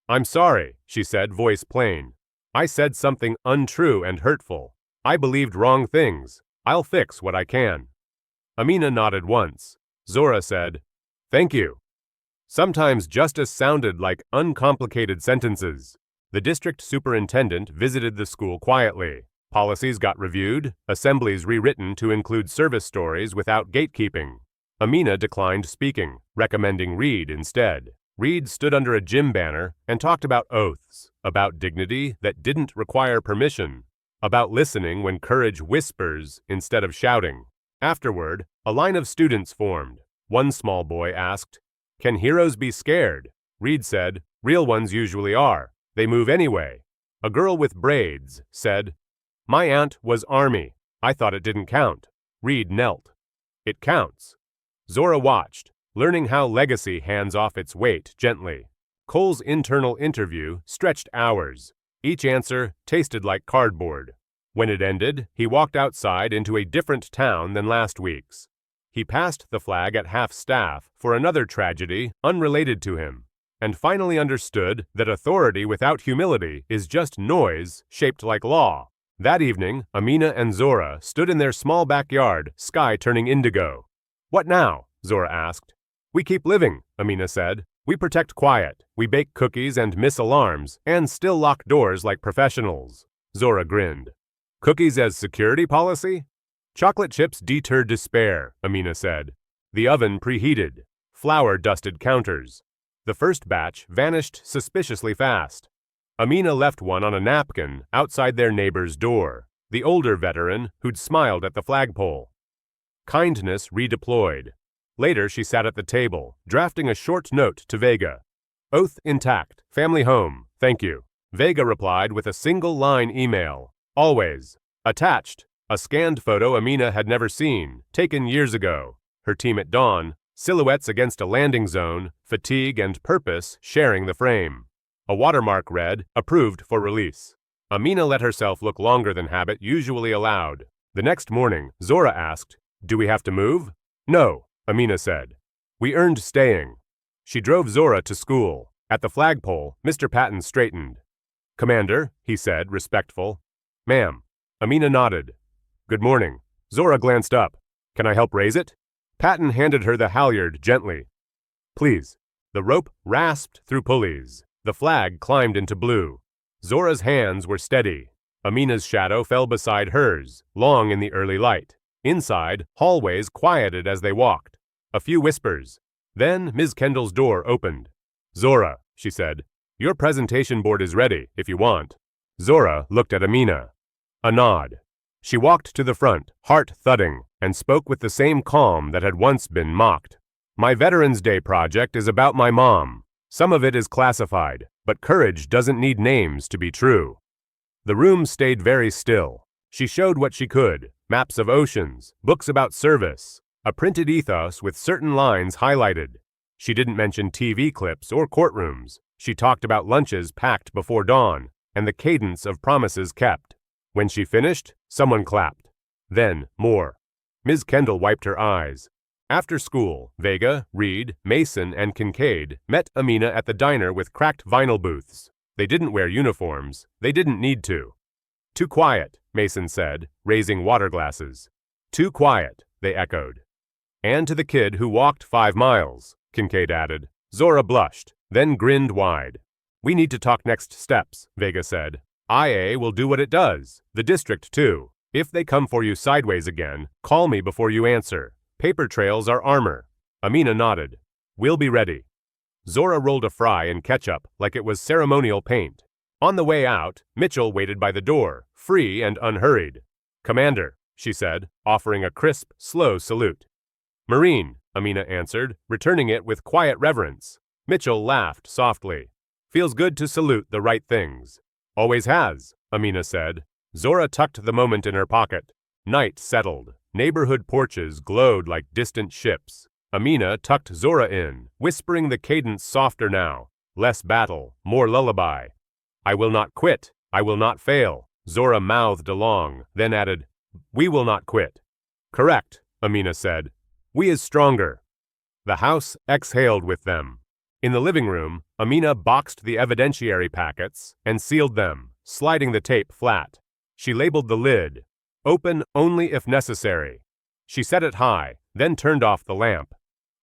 I'm sorry, she said, voice plain. I said something untrue and hurtful. I believed wrong things. I'll fix what I can. Amina nodded once. Zora said, Thank you. Sometimes justice sounded like uncomplicated sentences. The district superintendent visited the school quietly. Policies got reviewed, assemblies rewritten to include service stories without gatekeeping. Amina declined speaking, recommending Reed instead. Reed stood under a gym banner and talked about oaths, about dignity that didn't require permission, about listening when courage whispers instead of shouting. Afterward, a line of students formed. One small boy asked, Can heroes be scared? Reed said, Real ones usually are. They move anyway. A girl with braids said, My aunt was Army. I thought it didn't count. Reed knelt. It counts. Zora watched, learning how legacy hands off its weight gently. Cole's internal interview stretched hours. Each answer tasted like cardboard. When it ended, he walked outside into a different town than last week's. He passed the flag at half-staff for another tragedy unrelated to him, and finally understood that authority without humility is just noise shaped like law. That evening, Amina and Zora stood in their small backyard, sky turning indigo. What now? Zora asked. We keep living, Amina said. We protect quiet, we bake cookies and miss alarms, and still lock doors like professionals. Zora grinned. Cookies as security policy? Chocolate chips deter despair, Amina said. The oven preheated. Flour dusted counters. The first batch vanished suspiciously fast. Amina left one on a napkin outside their neighbor's door, the older veteran who'd smiled at the flagpole. Kindness redeployed. Later, she sat at the table, drafting a short note to Vega. Oath intact, family home, thank you. Vega replied with a single-line email. Always. Attached, a scanned photo Amina had never seen, taken years ago. Her team at dawn, silhouettes against a landing zone, fatigue and purpose sharing the frame. A watermark read, approved for release. Amina let herself look longer than habit usually allowed. The next morning, Zora asked, Do we have to move? No, Amina said. We earned staying. She drove Zora to school. At the flagpole, Mr. Patton straightened. Commander, he said, respectful. Ma'am. Amina nodded. Good morning. Zora glanced up. Can I help raise it? Patton handed her the halyard gently. Please. The rope rasped through pulleys. The flag climbed into blue. Zora's hands were steady. Amina's shadow fell beside hers, long in the early light. Inside, hallways quieted as they walked. A few whispers. Then Ms. Kendall's door opened. Zora, she said, your presentation board is ready, if you want. Zora looked at Amina. A nod. She walked to the front, heart thudding, and spoke with the same calm that had once been mocked. My Veterans Day project is about my mom. Some of it is classified, but courage doesn't need names to be true. The room stayed very still. She showed what she could, maps of oceans, books about service, a printed ethos with certain lines highlighted. She didn't mention TV clips or courtrooms. She talked about lunches packed before dawn and the cadence of promises kept. When she finished, someone clapped. Then, more. Ms. Kendall wiped her eyes. After school, Vega, Reed, Mason, and Kincaid met Amina at the diner with cracked vinyl booths. They didn't wear uniforms. They didn't need to. Too quiet, Mason said, raising water glasses. Too quiet, they echoed. And to the kid who walked 5 miles, Kincaid added. Zora blushed, then grinned wide. We need to talk next steps, Vega said. IA will do what it does, the district too. If they come for you sideways again, call me before you answer. Paper trails are armor. Amina nodded. We'll be ready. Zora rolled a fry in ketchup like it was ceremonial paint. On the way out, Mitchell waited by the door, free and unhurried. Commander, she said, offering a crisp, slow salute. Marine, Amina answered, returning it with quiet reverence. Mitchell laughed softly. Feels good to salute the right things. Always has, Amina said. Zora tucked the moment in her pocket. Night settled. Neighborhood porches glowed like distant ships. Amina tucked Zora in, whispering the cadence softer now. Less battle, more lullaby. I will not quit. I will not fail. Zora mouthed along, then added, We will not quit. Correct, Amina said. We is stronger. The house exhaled with them. In the living room, Amina boxed the evidentiary packets and sealed them, sliding the tape flat. She labeled the lid, open only if necessary. She set it high, then turned off the lamp.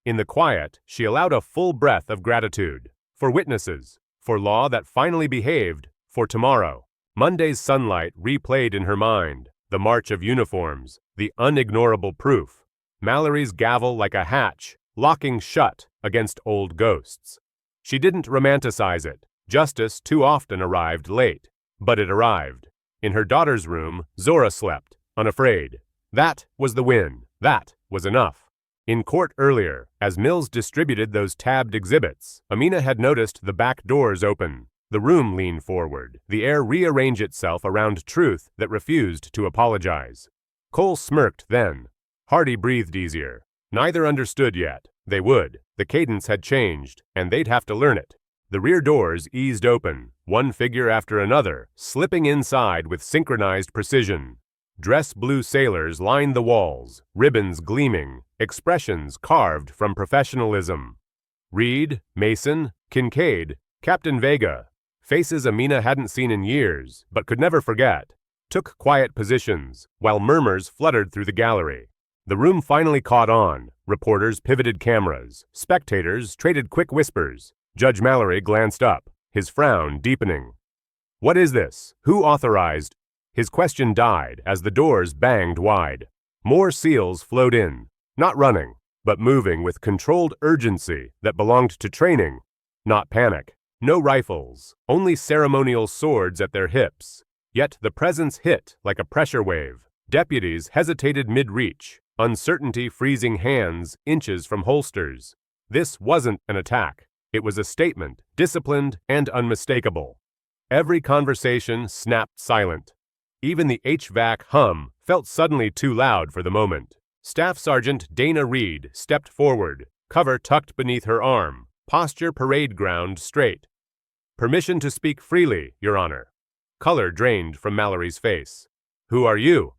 In the quiet, she allowed a full breath of gratitude. For witnesses, for law that finally behaved, for tomorrow. Monday's sunlight replayed in her mind, the march of uniforms, the unignorable proof. Mallory's gavel like a hatch, locking shut against old ghosts. She didn't romanticize it. Justice too often arrived late. But it arrived. In her daughter's room, Zora slept, unafraid. That was the win. That was enough. In court earlier, as Mills distributed those tabbed exhibits, Amina had noticed the back doors open. The room leaned forward, the air rearrange itself around truth that refused to apologize. Cole smirked then. Hardy breathed easier. Neither understood yet. They would. The cadence had changed, and they'd have to learn it. The rear doors eased open, one figure after another, slipping inside with synchronized precision. Dress blue sailors lined the walls, ribbons gleaming, expressions carved from professionalism. Reed, Mason, Kincaid, Captain Vega, faces Amina hadn't seen in years, but could never forget, took quiet positions, while murmurs fluttered through the gallery. The room finally caught on. Reporters pivoted cameras. Spectators traded quick whispers. Judge Mallory glanced up, his frown deepening. What is this? Who authorized? His question died as the doors banged wide. More SEALs flowed in, not running, but moving with controlled urgency that belonged to training, not panic. No rifles, only ceremonial swords at their hips. Yet the presence hit like a pressure wave. Deputies hesitated mid-reach, uncertainty freezing hands inches from holsters. This wasn't an attack. It was a statement, disciplined and unmistakable. Every conversation snapped silent. Even the HVAC hum felt suddenly too loud for the moment. Staff Sergeant Dana Reed stepped forward, cover tucked beneath her arm, posture parade ground straight. Permission to speak freely, Your Honor. Color drained from Mallory's face. Who are you?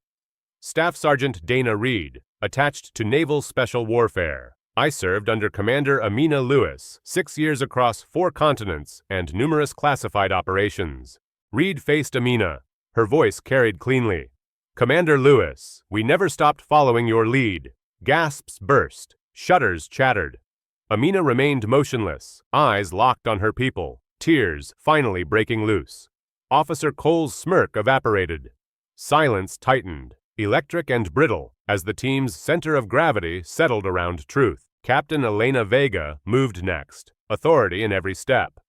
Staff Sergeant Dana Reed, attached to Naval Special Warfare. I served under Commander Amina Lewis, 6 years across 4 continents and numerous classified operations. Reed faced Amina. Her voice carried cleanly. Commander Lewis, we never stopped following your lead. Gasps burst. Shudders chattered. Amina remained motionless, eyes locked on her people, tears finally breaking loose. Officer Cole's smirk evaporated. Silence tightened, electric and brittle, as the team's center of gravity settled around truth. Captain Elena Vega moved next, authority in every step.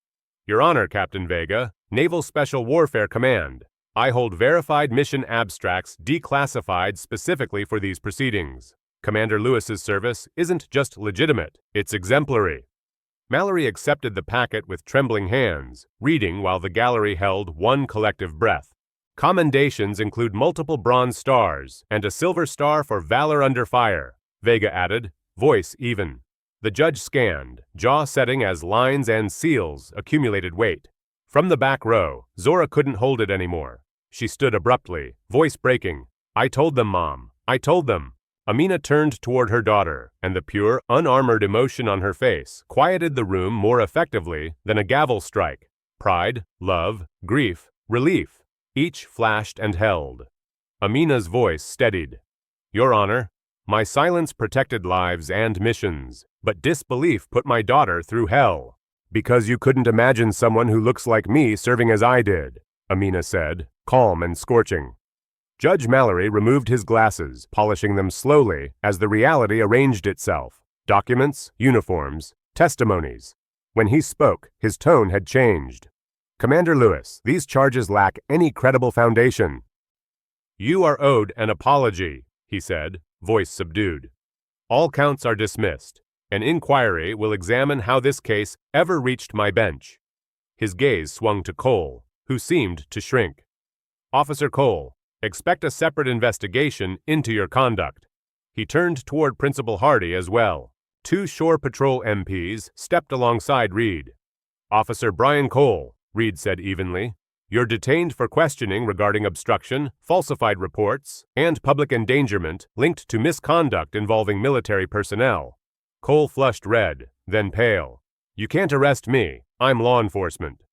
Your Honor, Captain Vega, Naval Special Warfare Command. I hold verified mission abstracts declassified specifically for these proceedings. Commander Lewis's service isn't just legitimate, it's exemplary. Mallory accepted the packet with trembling hands, reading while the gallery held one collective breath. Commendations include multiple bronze stars and a silver star for valor under fire, Vega added, voice even. The judge scanned, jaw setting as lines and seals accumulated weight. From the back row, Zora couldn't hold it anymore. She stood abruptly, voice breaking. I told them, Mom. I told them. Amina turned toward her daughter, and the pure, unarmored emotion on her face quieted the room more effectively than a gavel strike. Pride, love, grief, relief, each flashed and held. Amina's voice steadied. Your Honor, My silence protected lives and missions, but disbelief put my daughter through hell. Because you couldn't imagine someone who looks like me serving as I did, Amina said, calm and scorching. Judge Mallory removed his glasses, polishing them slowly as the reality arranged itself. Documents, uniforms, testimonies. When he spoke, his tone had changed. Commander Lewis, these charges lack any credible foundation. You are owed an apology, he said, voice subdued. All counts are dismissed. An inquiry will examine how this case ever reached my bench. His gaze swung to Cole, who seemed to shrink. Officer Cole, expect a separate investigation into your conduct. He turned toward Principal Hardy as well. 2 Shore Patrol MPs stepped alongside Reed. Officer Brian Cole, Reed said evenly, you're detained for questioning regarding obstruction, falsified reports, and public endangerment linked to misconduct involving military personnel. Cole flushed red, then pale. You can't arrest me. I'm law enforcement.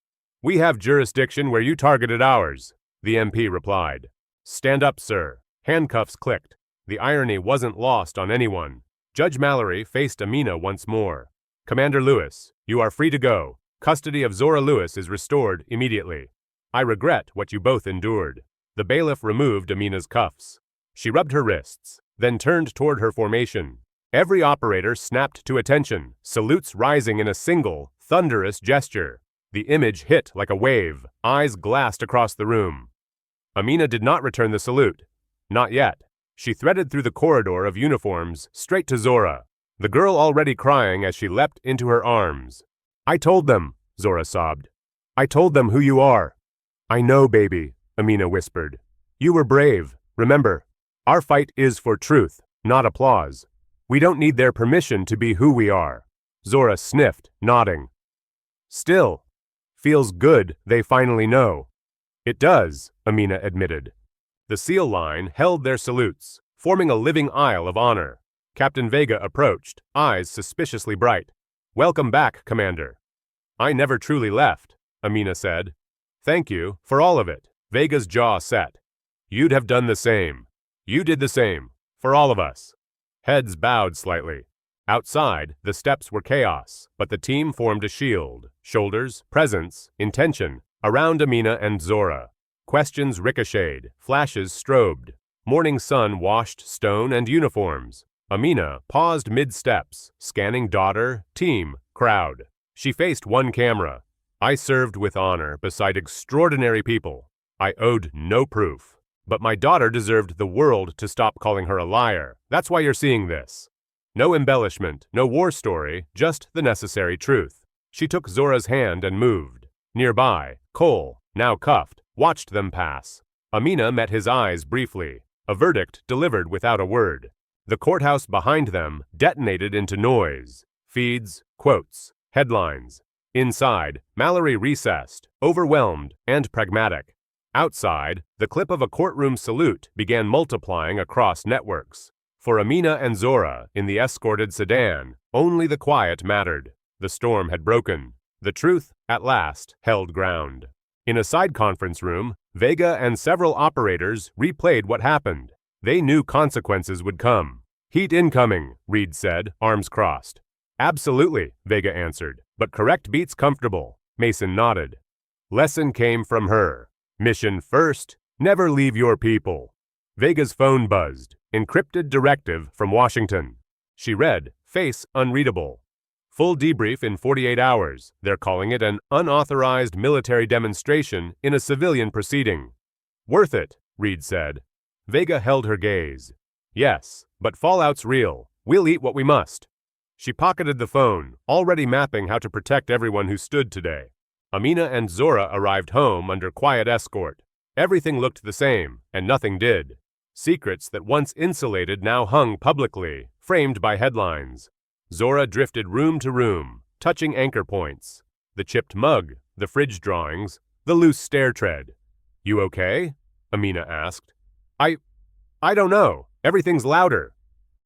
We have jurisdiction where you targeted ours, the MP replied. Stand up, sir. Handcuffs clicked. The irony wasn't lost on anyone. Judge Mallory faced Amina once more. Commander Lewis, you are free to go. Custody of Zora Lewis is restored immediately. I regret what you both endured. The bailiff removed Amina's cuffs. She rubbed her wrists, then turned toward her formation. Every operator snapped to attention, salutes rising in a single, thunderous gesture. The image hit like a wave, eyes glassed across the room. Amina did not return the salute. Not yet. She threaded through the corridor of uniforms, straight to Zora, the girl already crying as she leapt into her arms. I told them, Zora sobbed. I told them who you are. I know, baby, Amina whispered. You were brave, remember. Our fight is for truth, not applause. We don't need their permission to be who we are. Zora sniffed, nodding. Still, feels good they finally know. It does, Amina admitted. The SEAL line held their salutes, forming a living aisle of honor. Captain Vega approached, eyes suspiciously bright. Welcome back, Commander. I never truly left, Amina said. Thank you for all of it. Vega's jaw set. You'd have done the same. You did the same, for all of us. Heads bowed slightly. Outside, the steps were chaos, but the team formed a shield, shoulders, presence, intention, around Amina and Zora. Questions ricocheted, flashes strobed. Morning sun washed stone and uniforms. Amina paused mid-steps, scanning daughter, team, crowd. She faced one camera. I served with honor beside extraordinary people. I owed no proof. But my daughter deserved the world to stop calling her a liar. That's why you're seeing this. No embellishment, no war story, just the necessary truth. She took Zora's hand and moved. Nearby, Cole, now cuffed, watched them pass. Amina met his eyes briefly, a verdict delivered without a word. The courthouse behind them detonated into noise. Feeds, quotes, headlines. Inside, Mallory recessed, overwhelmed and pragmatic. Outside, the clip of a courtroom salute began multiplying across networks. For Amina and Zora, in the escorted sedan, only the quiet mattered. The storm had broken. The truth, at last, held ground. In a side conference room, Vega and several operators replayed what happened. They knew consequences would come. Heat incoming, Reed said, arms crossed. Absolutely, Vega answered, but correct beats comfortable. Mason nodded. Lesson came from her. Mission first, never leave your people. Vega's phone buzzed. Encrypted directive from Washington. She read, face unreadable. Full debrief in 48 hours. They're calling it an unauthorized military demonstration in a civilian proceeding. Worth it, Reed said. Vega held her gaze. Yes, but fallout's real. We'll eat what we must. She pocketed the phone, already mapping how to protect everyone who stood today. Amina and Zora arrived home under quiet escort. Everything looked the same, and nothing did. Secrets that once insulated now hung publicly, framed by headlines. Zora drifted room to room, touching anchor points. The chipped mug, the fridge drawings, the loose stair tread. You okay? Amina asked. I don't know. Everything's louder.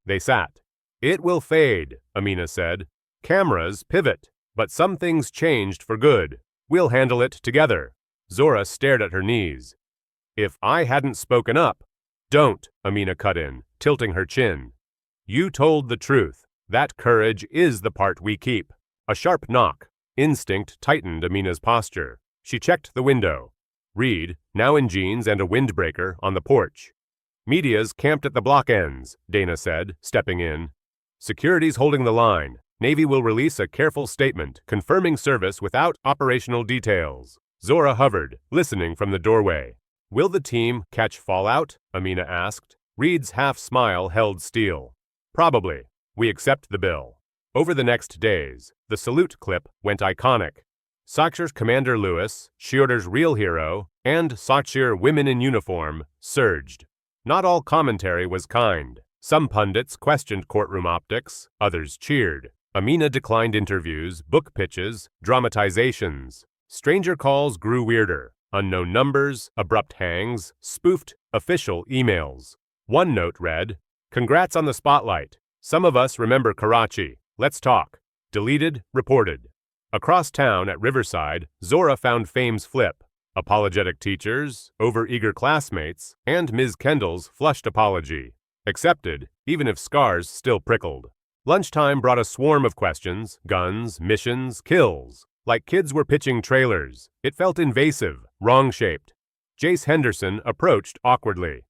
They sat. It will fade, Amina said. Cameras pivot, but some things changed for good. We'll handle it together. Zora stared at her knees. If I hadn't spoken up. Don't, Amina cut in, tilting her chin. You told the truth. That courage is the part we keep. A sharp knock. Instinct tightened Amina's posture. She checked the window. Reed, now in jeans and a windbreaker, on the porch. Media's camped at the block ends, Dana said, stepping in. Security's holding the line. Navy will release a careful statement confirming service without operational details. Zora hovered, listening from the doorway. Will the team catch fallout? Amina asked. Reed's half-smile held steel. Probably. We accept the bill. Over the next days, the salute clip went iconic. Sakshir's Commander Lewis, Shiorder's real hero, and Sakshir women in uniform surged. Not all commentary was kind. Some pundits questioned courtroom optics, others cheered. Amina declined interviews, book pitches, dramatizations. Stranger calls grew weirder. Unknown numbers, abrupt hangs, spoofed official emails. One note read, "Congrats on the spotlight. Some of us remember Karachi. Let's talk." Deleted, reported. Across town at Riverside, Zora found fame's flip. Apologetic teachers, overeager classmates, and Ms. Kendall's flushed apology. Accepted, even if scars still prickled. Lunchtime brought a swarm of questions, guns, missions, kills. Like kids were pitching trailers. It felt invasive, wrong-shaped. Jace Henderson approached awkwardly.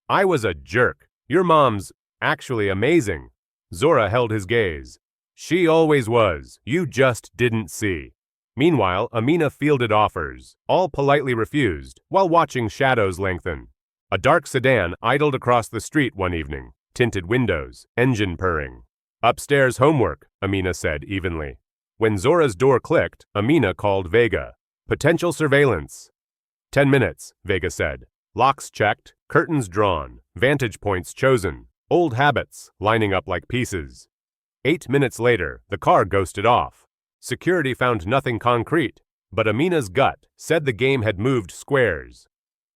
"I was a jerk. Your mom's actually amazing." Zora held his gaze. "She always was. You just didn't see." Meanwhile, Amina fielded offers, all politely refused, while watching shadows lengthen. A dark sedan idled across the street one evening, tinted windows, engine purring. "Upstairs homework," Amina said evenly. When Zora's door clicked, Amina called Vega. "Potential surveillance." 10 minutes, Vega said. Locks checked, curtains drawn, vantage points chosen, old habits lining up like pieces. 8 minutes later, the car ghosted off. Security found nothing concrete, but Amina's gut said the game had moved squares.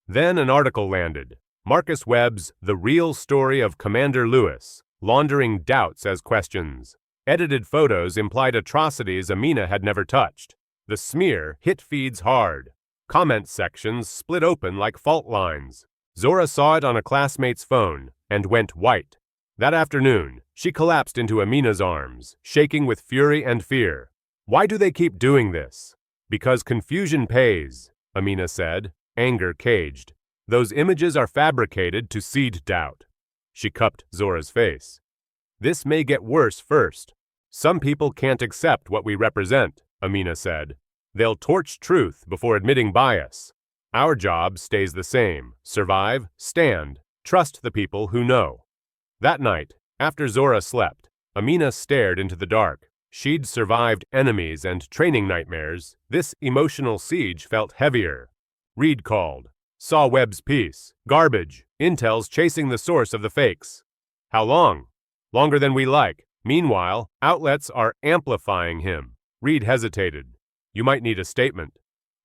Then an article landed. Marcus Webb's The Real Story of Commander Lewis, laundering doubts as questions. Edited photos implied atrocities Amina had never touched. The smear hit feeds hard. Comment sections split open like fault lines. Zora saw it on a classmate's phone and went white. That afternoon, she collapsed into Amina's arms, shaking with fury and fear. "Why do they keep doing this?" "Because confusion pays," Amina said, anger caged. "Those images are fabricated to seed doubt." She cupped Zora's face. "This may get worse first. Some people can't accept what we represent," Amina said. "They'll torch truth before admitting bias. Our job stays the same. Survive, stand, trust the people who know." That night, after Zora slept, Amina stared into the dark. She'd survived enemies and training nightmares. This emotional siege felt heavier. Reed called. "Saw Webb's piece. Garbage. Intel's chasing the source of the fakes." "How long?" "Longer than we like. Meanwhile, outlets are amplifying him." Reed hesitated. "You might need a statement."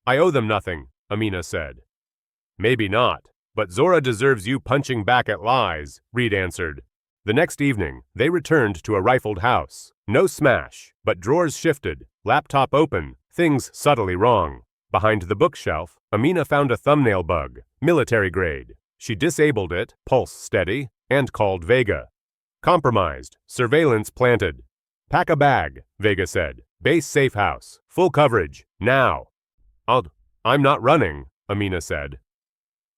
"I owe them nothing," Amina said. "Maybe not, but Zora deserves you punching back at lies," Reed answered. The next evening, they returned to a rifled house. No smash, but drawers shifted, laptop open, things subtly wrong. Behind the bookshelf, Amina found a thumbnail bug, military grade. She disabled it, pulse steady, and called Vega. "Compromised. Surveillance planted." "Pack a bag," Vega said. "Base safe house. Full coverage. Now." I'm not running," Amina said.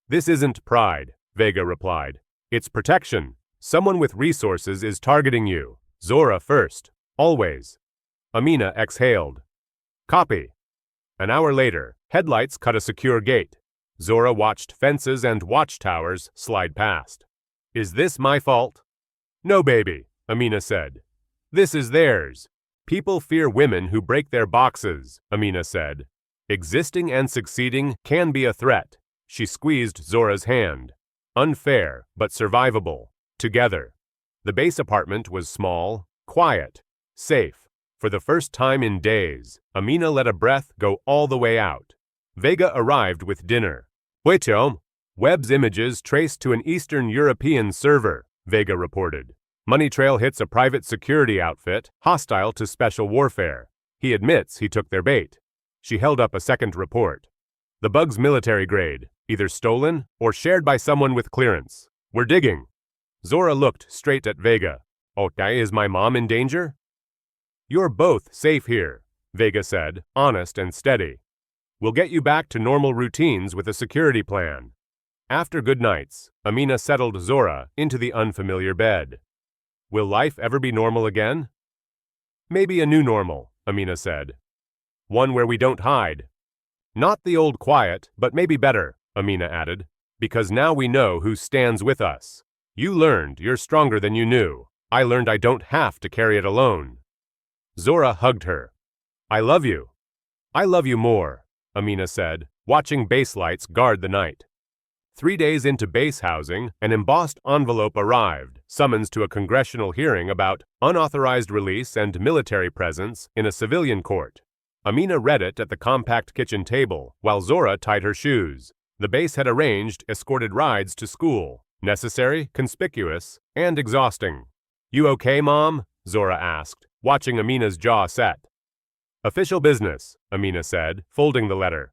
"This isn't pride," Vega replied. "It's protection. Someone with resources is targeting you. Zora first. Always." Amina exhaled. "Copy." An hour later, headlights cut a secure gate. Zora watched fences and watchtowers slide past. "Is this my fault?" "No, baby," Amina said. "This is theirs. People fear women who break their boxes," Amina said. "Existing and succeeding can be a threat." She squeezed Zora's hand. Unfair, but survivable. Together. The base apartment was small, quiet, safe. For the first time in days, Amina let a breath go all the way out. Vega arrived with dinner. "Huechom." Webb's images traced to an Eastern European server, Vega reported. Money trail hits a private security outfit, hostile to special warfare. He admits he took their bait. She held up a second report. "The bug's military grade, either stolen or shared by someone with clearance. We're digging." Zora looked straight at Vega. Okay, is my mom in danger? You're both safe here, Vega said, honest and steady. We'll get you back to normal routines with a security plan. After good nights, Amina settled Zora into the unfamiliar bed. Will life ever be normal again? Maybe a new normal, Amina said. One where we don't hide. Not the old quiet, but maybe better, Amina added, because now we know who stands with us. You learned you're stronger than you knew. I learned I don't have to carry it alone. Zora hugged her. I love you. I love you more, Amina said, watching base lights guard the night. 3 days into base housing, an embossed envelope arrived, summons to a congressional hearing about unauthorized release and military presence in a civilian court. Amina read it at the compact kitchen table, while Zora tied her shoes. The base had arranged escorted rides to school, necessary, conspicuous, and exhausting. You okay, Mom? Zora asked, watching Amina's jaw set. Official business, Amina said, folding the letter.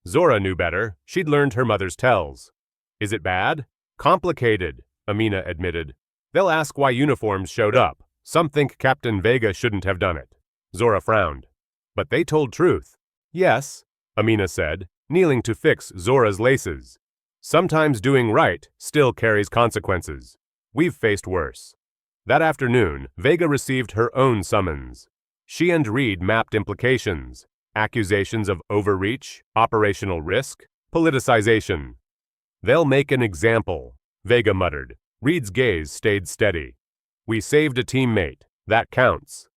Zora knew better. She'd learned her mother's tells. Is it bad? Complicated, Amina admitted. They'll ask why uniforms showed up. Some think Captain Vega shouldn't have done it. Zora frowned. But they told truth. Yes, Amina said, kneeling to fix Zora's laces. Sometimes doing right still carries consequences. We've faced worse. That afternoon, Vega received her own summons. She and Reed mapped implications, accusations of overreach, operational risk, politicization. They'll make an example, Vega muttered. Reed's gaze stayed steady. We saved a teammate. That counts.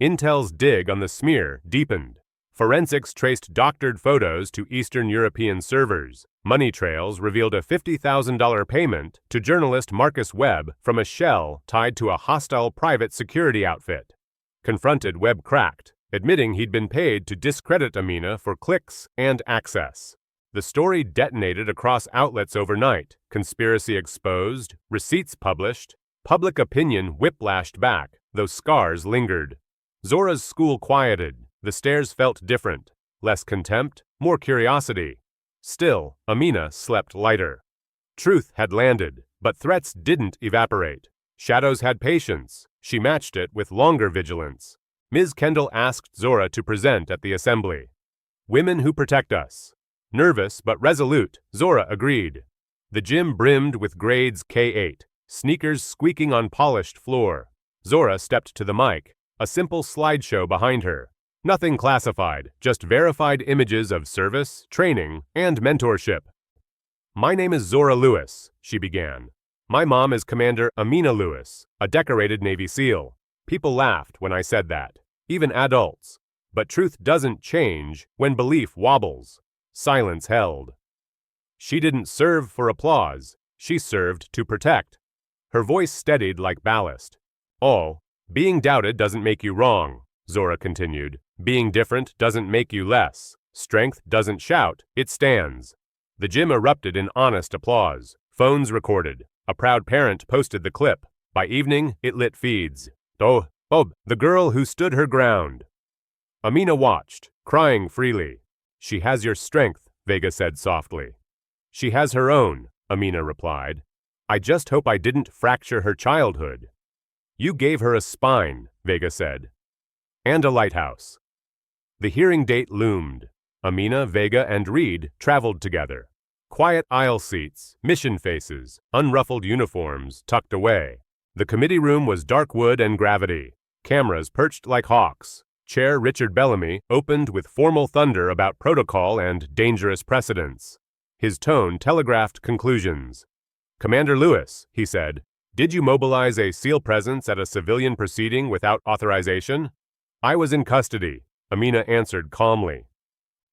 Intel's dig on the smear deepened. Forensics traced doctored photos to Eastern European servers. Money trails revealed a $50,000 payment to journalist Marcus Webb from a shell tied to a hostile private security outfit. Confronted, Webb cracked, admitting he'd been paid to discredit Amina for clicks and access. The story detonated across outlets overnight, conspiracy exposed, receipts published, public opinion whiplashed back, though scars lingered. Zora's school quieted. The stares felt different, less contempt, more curiosity. Still, Amina slept lighter. Truth had landed, but threats didn't evaporate. Shadows had patience. She matched it with longer vigilance. Ms. Kendall asked Zora to present at the assembly. Women who protect us. Nervous but resolute, Zora agreed. The gym brimmed with grades K8, sneakers squeaking on polished floor. Zora stepped to the mic, a simple slideshow behind her. Nothing classified, just verified images of service, training, and mentorship. My name is Zora Lewis, she began. My mom is Commander Amina Lewis, a decorated Navy SEAL. People laughed when I said that, even adults. But truth doesn't change when belief wobbles. Silence held. She didn't serve for applause. She served to protect. Her voice steadied like ballast. Oh, being doubted doesn't make you wrong, Zora continued. Being different doesn't make you less. Strength doesn't shout, it stands. The gym erupted in honest applause. Phones recorded. A proud parent posted the clip. By evening, it lit feeds. Oh, the girl who stood her ground. Amina watched, crying freely. She has your strength, Vega said softly. She has her own, Amina replied. I just hope I didn't fracture her childhood. You gave her a spine, Vega said. And a lighthouse. The hearing date loomed. Amina, Vega, and Reed traveled together. Quiet aisle seats, mission faces, unruffled uniforms tucked away. The committee room was dark wood and gravity. Cameras perched like hawks. Chair Richard Bellamy opened with formal thunder about protocol and dangerous precedents. His tone telegraphed conclusions. Commander Lewis, he said, did you mobilize a SEAL presence at a civilian proceeding without authorization? I was in custody, Amina answered calmly.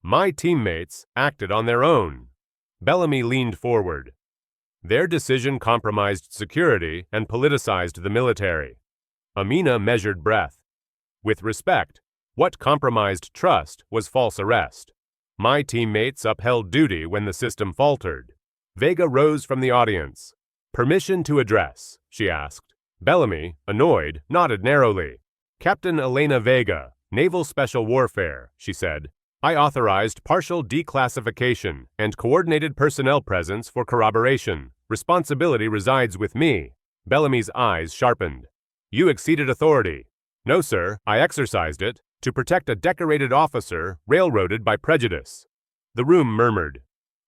My teammates acted on their own. Bellamy leaned forward. Their decision compromised security and politicized the military. Amina measured breath. With respect, what compromised trust was false arrest. My teammates upheld duty when the system faltered. Vega rose from the audience. Permission to address, she asked. Bellamy, annoyed, nodded narrowly. Captain Elena Vega, Naval Special Warfare, she said. I authorized partial declassification and coordinated personnel presence for corroboration. Responsibility resides with me. Bellamy's eyes sharpened. You exceeded authority. No, sir, I exercised it to protect a decorated officer railroaded by prejudice. The room murmured.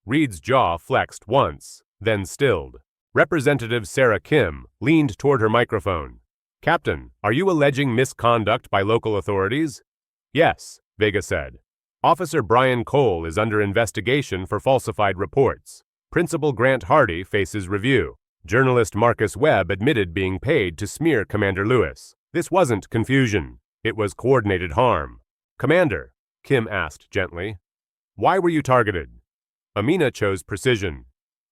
Reed's jaw flexed once, then stilled. Representative Sarah Kim leaned toward her microphone. Captain, are you alleging misconduct by local authorities? Yes, Vega said. Officer Brian Cole is under investigation for falsified reports. Principal Grant Hardy faces review. Journalist Marcus Webb admitted being paid to smear Commander Lewis. This wasn't confusion. It was coordinated harm. Commander, Kim asked gently, why were you targeted? Amina chose precision.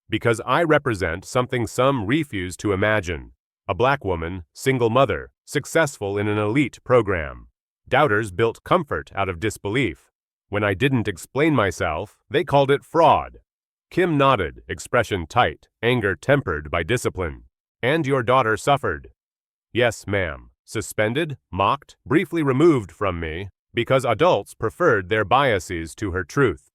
Because I represent something some refuse to imagine. A black woman, single mother, successful in an elite program. Doubters built comfort out of disbelief. When I didn't explain myself, they called it fraud. Kim nodded, expression tight, anger tempered by discipline. And your daughter suffered. Yes, ma'am. Suspended, mocked, briefly removed from me, because adults preferred their biases to her truth.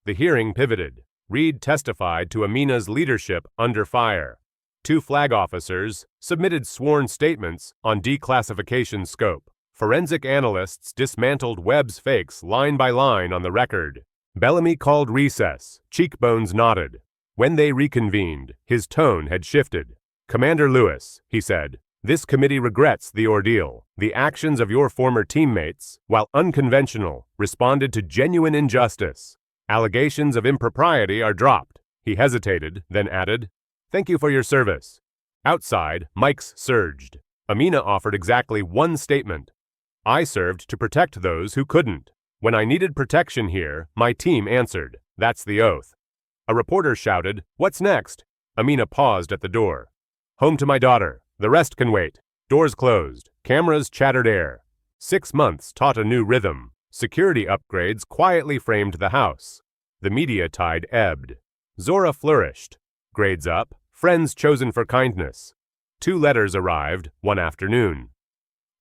The hearing pivoted. Reed testified to Amina's leadership under fire. 2 flag officers submitted sworn statements on declassification scope. Forensic analysts dismantled Webb's fakes line by line on the record. Bellamy called recess. Cheekbones nodded. When they reconvened, his tone had shifted. Commander Lewis, he said, this committee regrets the ordeal. The actions of your former teammates, while unconventional, responded to genuine injustice. Allegations of impropriety are dropped. He hesitated, then added, thank you for your service. Outside, mics surged. Amina offered exactly one statement. I served to protect those who couldn't. When I needed protection here, my team answered. That's the oath. A reporter shouted, what's next? Amina paused at the door. Home to my daughter. The rest can wait. Doors closed. Cameras chattered air. 6 months taught a new rhythm. Security upgrades quietly framed the house. The media tide ebbed. Zora flourished. Grades up. Friends chosen for kindness. 2 letters arrived one afternoon.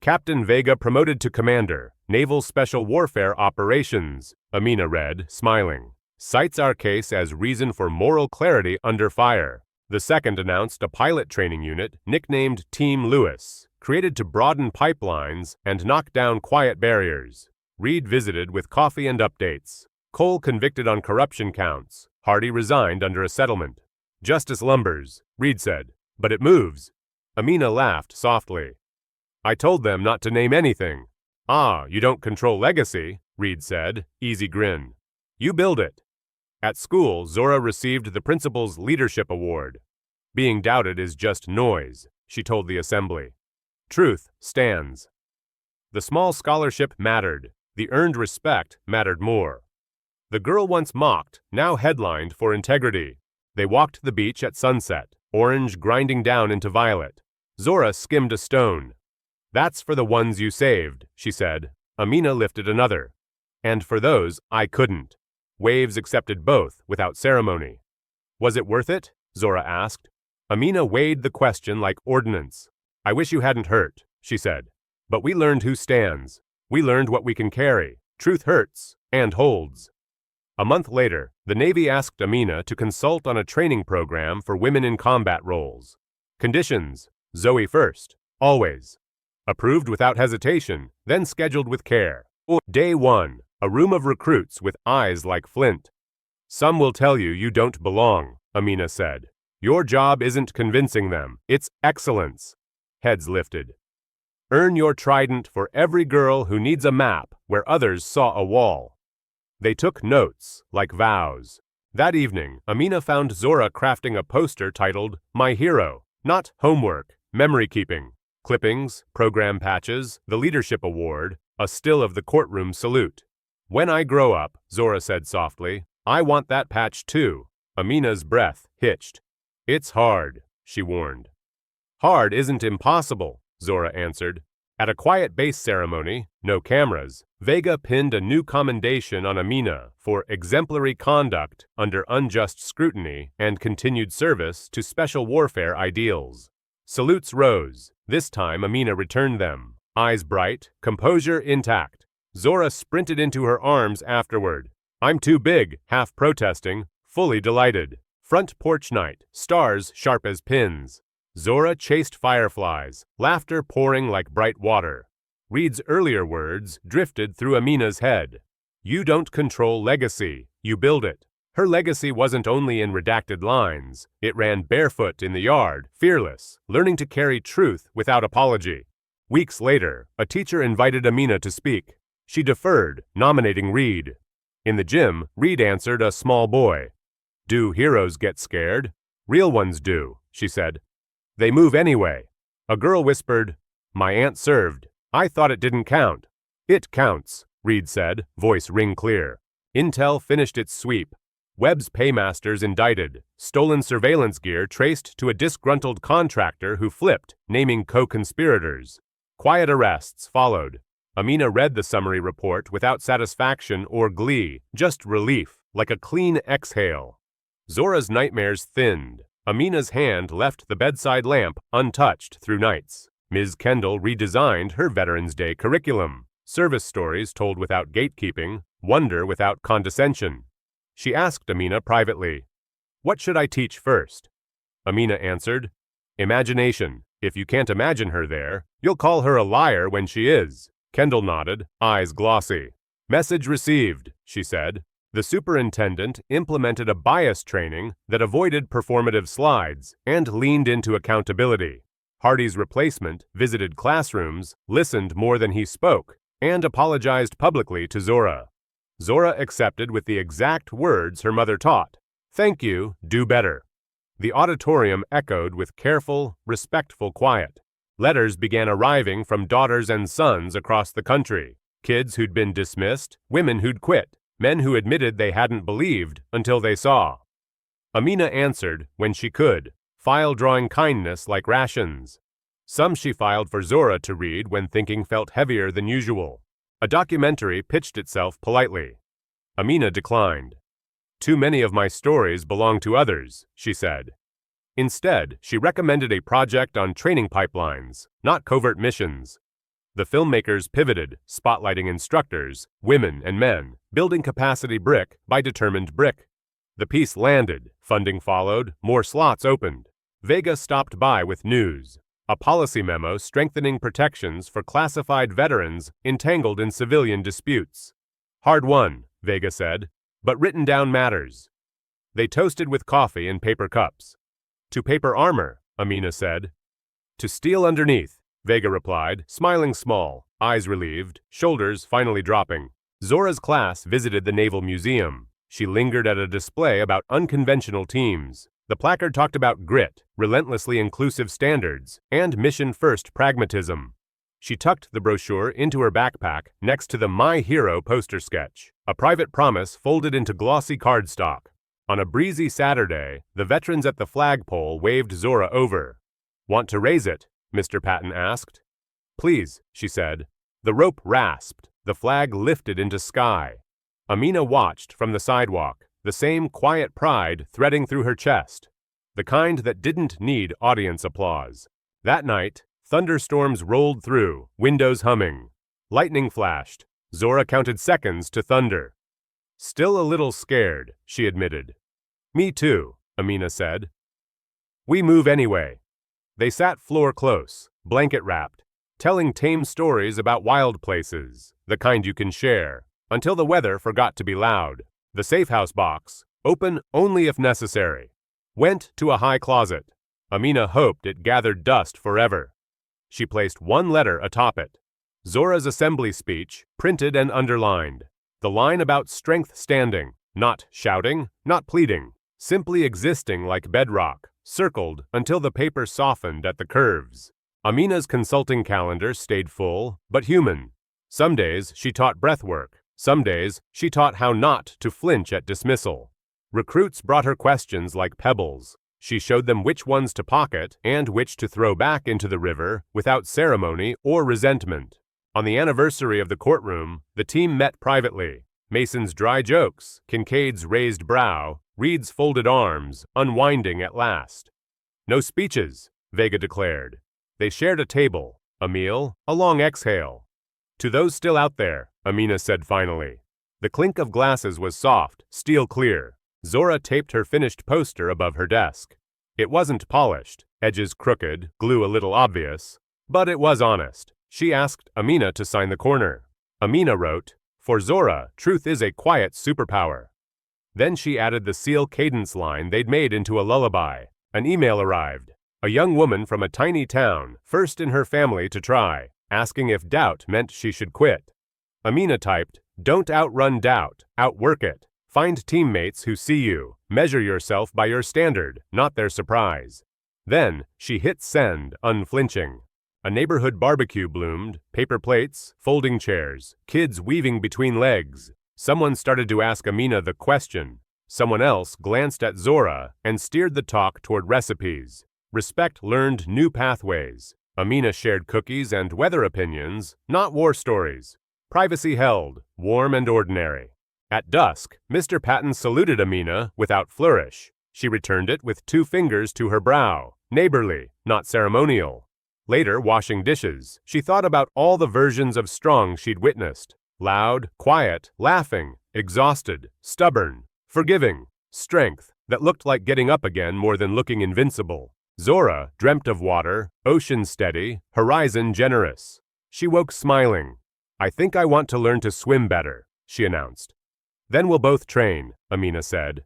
Captain Vega promoted to commander, Naval Special Warfare Operations, Amina read, smiling. Cites our case as reason for moral clarity under fire. The second announced a pilot training unit nicknamed Team Lewis, created to broaden pipelines and knock down quiet barriers. Reed visited with coffee and updates. Cole convicted on corruption counts. Hardy resigned under a settlement. Justice lumbers, Reed said, but it moves. Amina laughed softly. I told them not to name anything. Ah, you don't control legacy, Reed said, easy grin. You build it. At school, Zora received the principal's leadership award. Being doubted is just noise, she told the assembly. Truth stands. The small scholarship mattered. The earned respect mattered more. The girl once mocked, now headlined for integrity. They walked the beach at sunset, orange grinding down into violet. Zora skimmed a stone. That's for the ones you saved, she said. Amina lifted another. And for those, I couldn't. Waves accepted both, without ceremony. Was it worth it? Zora asked. Amina weighed the question like ordnance. I wish you hadn't hurt, she said. But we learned who stands. We learned what we can carry. Truth hurts, and holds. A month later, the Navy asked Amina to consult on a training program for women in combat roles. Conditions: Zoe first, always. Approved without hesitation, then scheduled with care. Day 1, a room of recruits with eyes like flint. Some will tell you you don't belong, Amina said. Your job isn't convincing them, it's excellence. Heads lifted. Earn your trident for every girl who needs a map where others saw a wall. They took notes, like vows. That evening, Amina found Zora crafting a poster titled, My Hero, not homework, memory keeping. Clippings, program patches, the leadership award, a still of the courtroom salute. When I grow up, Zora said softly, I want that patch too. Amina's breath hitched. It's hard, she warned. Hard isn't impossible, Zora answered. At a quiet base ceremony, no cameras, Vega pinned a new commendation on Amina for exemplary conduct under unjust scrutiny and continued service to special warfare ideals. Salutes rose. This time Amina returned them, eyes bright, composure intact. Zora sprinted into her arms afterward. I'm too big, half protesting, fully delighted. Front porch night, stars sharp as pins. Zora chased fireflies, laughter pouring like bright water. Reed's earlier words drifted through Amina's head. You don't control legacy, you build it. Her legacy wasn't only in redacted lines, it ran barefoot in the yard, fearless, learning to carry truth without apology. Weeks later, a teacher invited Amina to speak. She deferred, nominating Reed. In the gym, Reed answered a small boy. Do heroes get scared? Real ones do, she said. They move anyway. A girl whispered, My aunt served. I thought it didn't count. It counts, Reed said, voice ring clear. Intel finished its sweep. Webb's paymasters indicted. Stolen surveillance gear traced to a disgruntled contractor who flipped, naming co-conspirators. Quiet arrests followed. Amina read the summary report without satisfaction or glee, just relief, like a clean exhale. Zora's nightmares thinned. Amina's hand left the bedside lamp untouched through nights. Ms. Kendall redesigned her Veterans Day curriculum. Service stories told without gatekeeping, wonder without condescension. She asked Amina privately, What should I teach first? Amina answered, Imagination. If you can't imagine her there, you'll call her a liar when she is. Kendall nodded, eyes glossy. Message received, she said. The superintendent implemented a bias training that avoided performative slides and leaned into accountability. Hardy's replacement visited classrooms, listened more than he spoke, and apologized publicly to Zora. Zora accepted with the exact words her mother taught. Thank you, do better. The auditorium echoed with careful, respectful quiet. Letters began arriving from daughters and sons across the country. Kids who'd been dismissed, women who'd quit, men who admitted they hadn't believed until they saw. Amina answered when she could, file drawing kindness like rations. Some she filed for Zora to read when thinking felt heavier than usual. A documentary pitched itself politely. Amina declined. Too many of my stories belong to others, she said. Instead, she recommended a project on training pipelines, not covert missions. The filmmakers pivoted, spotlighting instructors, women and men, building capacity brick by determined brick. The piece landed, funding followed, more slots opened. Vega stopped by with news. A policy memo strengthening protections for classified veterans entangled in civilian disputes. Hard won, Vega said, but written down matters. They toasted with coffee in paper cups. To paper armor, Amina said. To steel underneath, Vega replied, smiling small, eyes relieved, shoulders finally dropping. Zora's class visited the Naval Museum. She lingered at a display about unconventional teams. The placard talked about grit, relentlessly inclusive standards, and mission-first pragmatism. She tucked the brochure into her backpack next to the My Hero poster sketch, a private promise folded into glossy cardstock. On a breezy Saturday, the veterans at the flagpole waved Zora over. Want to raise it? Mr. Patton asked. Please, she said. The rope rasped. The flag lifted into sky. Amina watched from the sidewalk, the same quiet pride threading through her chest, the kind that didn't need audience applause. That night, thunderstorms rolled through, windows humming. Lightning flashed. Zora counted seconds to thunder. Still a little scared, she admitted. Me too, Amina said. We move anyway. They sat floor close, blanket wrapped, telling tame stories about wild places, the kind you can share, until the weather forgot to be loud. The safe house box, open only if necessary, went to a high closet. Amina hoped it gathered dust forever. She placed one letter atop it. Zora's assembly speech, printed and underlined. The line about strength standing, not shouting, not pleading, simply existing like bedrock, circled until the paper softened at the curves. Amina's consulting calendar stayed full, but human. Some days she taught breathwork. Some days, she taught how not to flinch at dismissal. Recruits brought her questions like pebbles. She showed them which ones to pocket and which to throw back into the river without ceremony or resentment. On the anniversary of the courtroom, the team met privately. Mason's dry jokes, Kincaid's raised brow, Reed's folded arms, unwinding at last. No speeches, Vega declared. They shared a table, a meal, a long exhale. To those still out there, Amina said finally. The clink of glasses was soft, steel clear. Zora taped her finished poster above her desk. It wasn't polished, edges crooked, glue a little obvious, but it was honest. She asked Amina to sign the corner. Amina wrote, "For Zora, truth is a quiet superpower." Then she added the seal cadence line they'd made into a lullaby. An email arrived. A young woman from a tiny town, first in her family to try, asking if doubt meant she should quit. Amina typed, "Don't outrun doubt, outwork it. Find teammates who see you. Measure yourself by your standard, not their surprise." Then she hit send, unflinching. A neighborhood barbecue bloomed, paper plates, folding chairs, kids weaving between legs. Someone started to ask Amina the question. Someone else glanced at Zora and steered the talk toward recipes. Respect learned new pathways. Amina shared cookies and weather opinions, not war stories. Privacy held, warm and ordinary. At dusk, Mr. Patton saluted Amina without flourish. She returned it with 2 fingers to her brow, neighborly, not ceremonial. Later, washing dishes, she thought about all the versions of strong she'd witnessed. Loud, quiet, laughing, exhausted, stubborn, forgiving, strength that looked like getting up again more than looking invincible. Zora dreamt of water, ocean steady, horizon generous. She woke smiling. "I think I want to learn to swim better," she announced. "Then we'll both train," Amina said.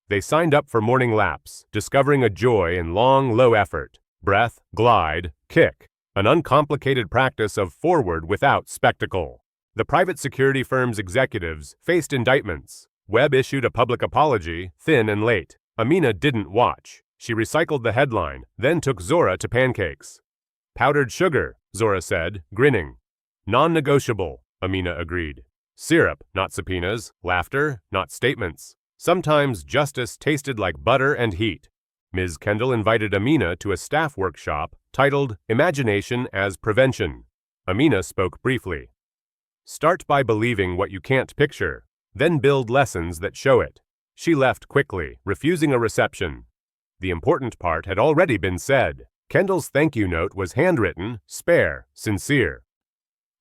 They signed up for morning laps, discovering a joy in long, low effort. Breath, glide, kick. An uncomplicated practice of forward without spectacle. The private security firm's executives faced indictments. Webb issued a public apology, thin and late. Amina didn't watch. She recycled the headline, then took Zora to pancakes. "Powdered sugar," Zora said, grinning. "Non-negotiable," Amina agreed. Syrup, not subpoenas. Laughter, not statements. Sometimes justice tasted like butter and heat. Ms. Kendall invited Amina to a staff workshop titled Imagination as Prevention. Amina spoke briefly. "Start by believing what you can't picture, then build lessons that show it." She left quickly, refusing a reception. The important part had already been said. Kendall's thank you note was handwritten, spare, sincere.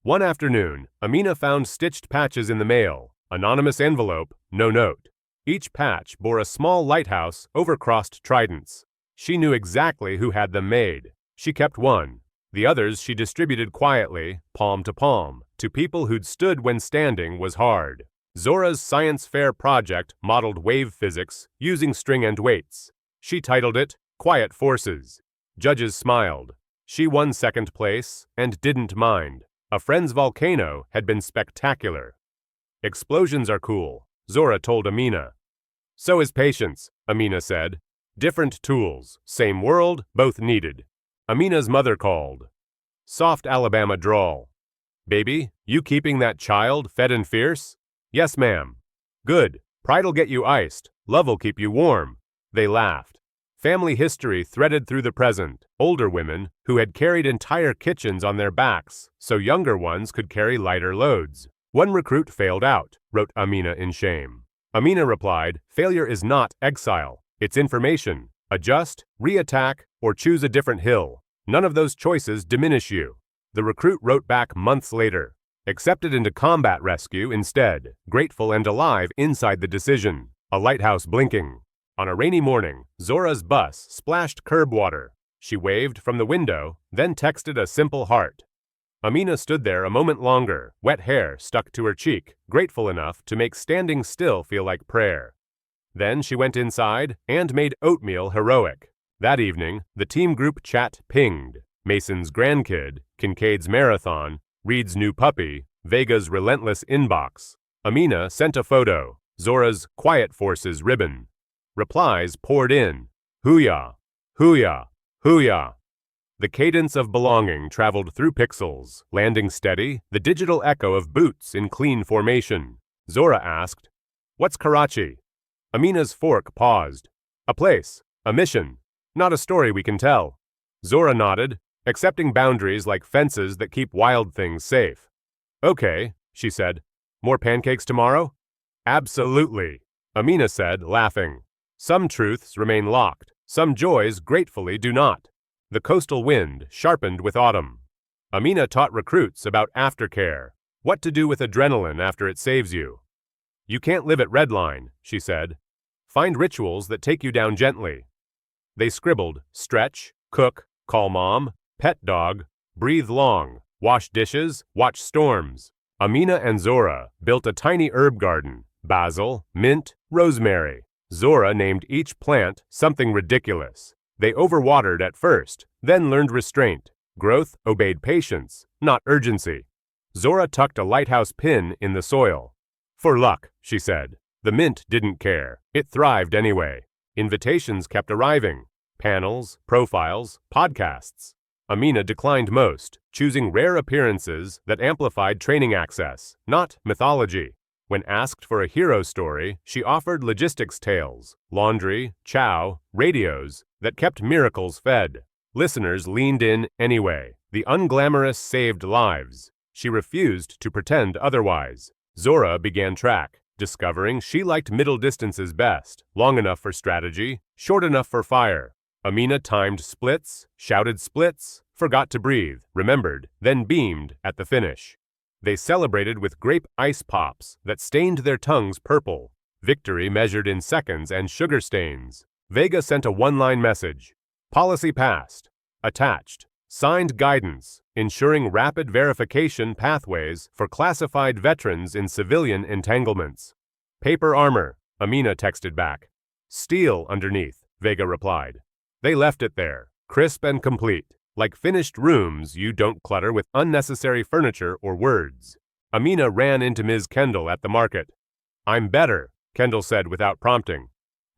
One afternoon, Amina found stitched patches in the mail. Anonymous envelope, no note. Each patch bore a small lighthouse over crossed tridents. She knew exactly who had them made. She kept one. The others she distributed quietly, palm to people who'd stood when standing was hard. Zora's science fair project modeled wave physics using string and weights. She titled it Quiet Forces. Judges smiled. She won second place and didn't mind. A friend's volcano had been spectacular. "Explosions are cool," Zora told Amina. "So is patience," Amina said. "Different tools, same world, both needed." Amina's mother called. Soft Alabama drawl. "Baby, you keeping that child fed and fierce?" "Yes, ma'am." "Good. Pride'll get you iced. Love'll keep you warm." They laughed. Family history threaded through the present. Older women who had carried entire kitchens on their backs so younger ones could carry lighter loads. "One recruit failed out," wrote Amina in shame. Amina replied, "Failure is not exile. It's information. Adjust, re-attack, or choose a different hill. None of those choices diminish you." The recruit wrote back months later. Accepted into combat rescue instead, grateful and alive inside the decision. A lighthouse blinking. On a rainy morning, Zora's bus splashed curb water. She waved from the window, then texted a simple heart. Amina stood there a moment longer, wet hair stuck to her cheek, grateful enough to make standing still feel like prayer. Then she went inside and made oatmeal heroic. That evening, the team group chat pinged. Mason's grandkid, Kincaid's marathon, Reed's new puppy, Vega's relentless inbox. Amina sent a photo, Zora's Quiet Forces ribbon. Replies poured in. Hooyah! Hooyah! Hooyah! The cadence of belonging traveled through pixels, landing steady, the digital echo of boots in clean formation. Zora asked, "What's Karachi?" Amina's fork paused. "A place, a mission, not a story we can tell." Zora nodded, accepting boundaries like fences that keep wild things safe. "Okay," she said. "More pancakes tomorrow?" "Absolutely," Amina said, laughing. Some truths remain locked, some joys gratefully do not. The coastal wind sharpened with autumn. Amina taught recruits about aftercare, what to do with adrenaline after it saves you. "You can't live at redline," she said. "Find rituals that take you down gently." They scribbled, stretch, cook, call mom, pet dog, breathe long, wash dishes, watch storms. Amina and Zora built a tiny herb garden, basil, mint, rosemary. Zora named each plant something ridiculous. They overwatered at first, then learned restraint. Growth obeyed patience, not urgency. Zora tucked a lighthouse pin in the soil. For luck, she said. The mint didn't care. It thrived anyway. Invitations kept arriving. Panels, profiles, podcasts. Amina declined most, choosing rare appearances that amplified training access, not mythology. When asked for a hero story, she offered logistics tales, laundry, chow, radios that kept miracles fed. Listeners leaned in anyway. The unglamorous saved lives. She refused to pretend otherwise. Zora began track, discovering she liked middle distances best, long enough for strategy, short enough for fire. Amina timed splits, shouted splits, forgot to breathe, remembered, then beamed at the finish. They celebrated with grape ice pops that stained their tongues purple. Victory measured in seconds and sugar stains. Vega sent a one-line message. Policy passed. Attached. Signed guidance, ensuring rapid verification pathways for classified veterans in civilian entanglements. Paper armor, Amina texted back. Steel underneath, Vega replied. They left it there, crisp and complete, like finished rooms you don't clutter with unnecessary furniture or words. Amina ran into Ms. Kendall at the market. I'm better, Kendall said without prompting.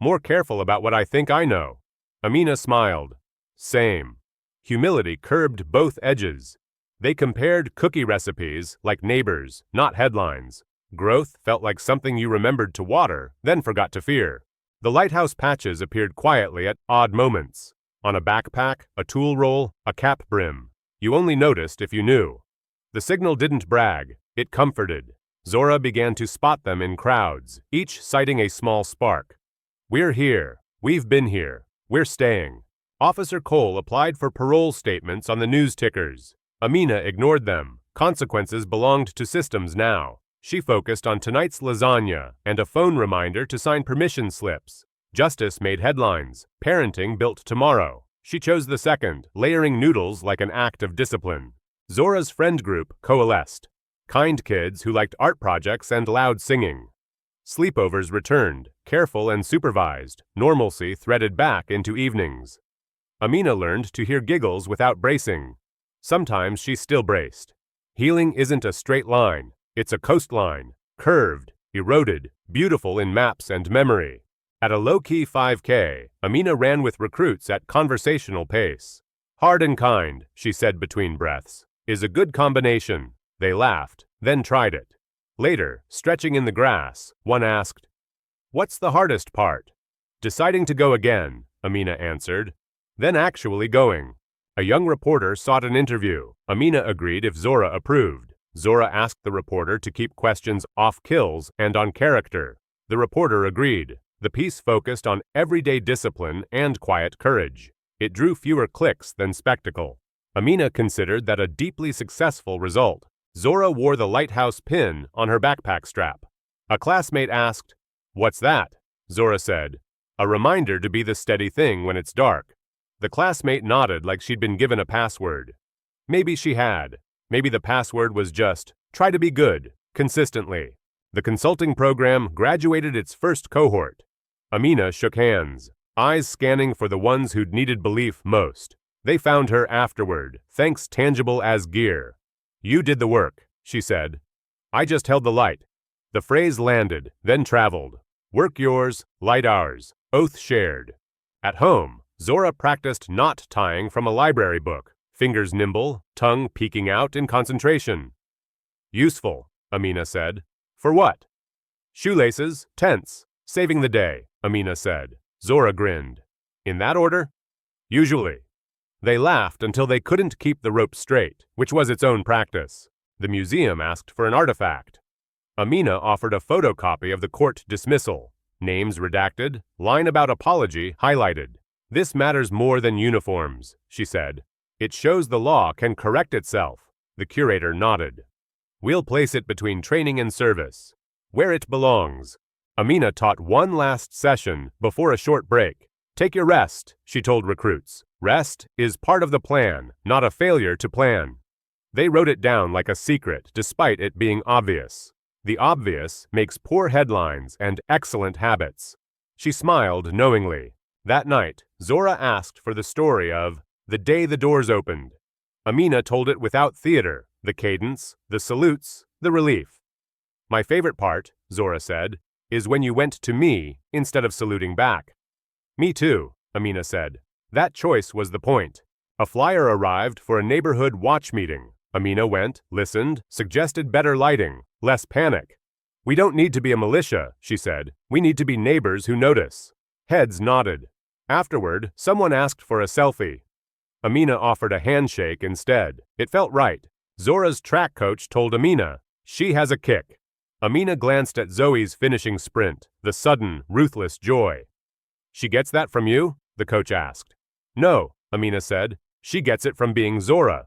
More careful about what I think I know. Amina smiled. Same. Humility curbed both edges. They compared cookie recipes like neighbors, not headlines. Growth felt like something you remembered to water, then forgot to fear. The lighthouse patches appeared quietly at odd moments. On a backpack, a tool roll, a cap brim. You only noticed if you knew. The signal didn't brag, it comforted. Zora began to spot them in crowds, each citing a small spark. We're here. We've been here. We're staying. Officer Cole applied for parole statements on the news tickers. Amina ignored them. Consequences belonged to systems now. She focused on tonight's lasagna and a phone reminder to sign permission slips. Justice made headlines. Parenting built tomorrow. She chose the second, layering noodles like an act of discipline. Zora's friend group coalesced. Kind kids who liked art projects and loud singing. Sleepovers returned, careful and supervised. Normalcy threaded back into evenings. Amina learned to hear giggles without bracing. Sometimes she still braced. Healing isn't a straight line. It's a coastline, curved, eroded, beautiful in maps and memory. At a low-key 5K, Amina ran with recruits at conversational pace. Hard and kind, she said between breaths, is a good combination. They laughed, then tried it. Later, stretching in the grass, one asked, "What's the hardest part?" "Deciding to go again," Amina answered. Then actually going. A young reporter sought an interview. Amina agreed if Zora approved. Zora asked the reporter to keep questions off kills and on character. The reporter agreed. The piece focused on everyday discipline and quiet courage. It drew fewer clicks than spectacle. Amina considered that a deeply successful result. Zora wore the lighthouse pin on her backpack strap. A classmate asked, "What's that?" Zora said, "A reminder to be the steady thing when it's dark." The classmate nodded like she'd been given a password. Maybe she had. Maybe the password was just, try to be good, consistently. The consulting program graduated its first cohort. Amina shook hands, eyes scanning for the ones who'd needed belief most. They found her afterward, thanks tangible as gear. "You did the work," she said. "I just held the light." The phrase landed, then traveled. Work yours, light ours, oath shared. At home, Zora practiced knot tying from a library book, fingers nimble, tongue peeking out in concentration. "Useful," Amina said. "For what?" "Shoelaces, tents, saving the day," Amina said. Zora grinned. "In that order?" "Usually." They laughed until they couldn't keep the rope straight, which was its own practice. The museum asked for an artifact. Amina offered a photocopy of the court dismissal. Names redacted, line about apology highlighted. "This matters more than uniforms," she said. "It shows the law can correct itself." The curator nodded. "We'll place it between training and service, where it belongs." Amina taught one last session before a short break. Take your rest, she told recruits. Rest is part of the plan, not a failure to plan. They wrote it down like a secret, despite it being obvious. The obvious makes poor headlines and excellent habits. She smiled knowingly. That night, Zora asked for the story of the day the doors opened. Amina told it without theater, the cadence, the salutes, the relief. My favorite part, Zora said, is when you went to me instead of saluting back. Me too, Amina said. That choice was the point. A flyer arrived for a neighborhood watch meeting. Amina went, listened, suggested better lighting, less panic. We don't need to be a militia, she said. We need to be neighbors who notice. Heads nodded. Afterward, someone asked for a selfie. Amina offered a handshake instead. It felt right. Zora's track coach told Amina, she has a kick. Amina glanced at Zoe's finishing sprint, the sudden, ruthless joy. She gets that from you? The coach asked. No, Amina said. She gets it from being Zora.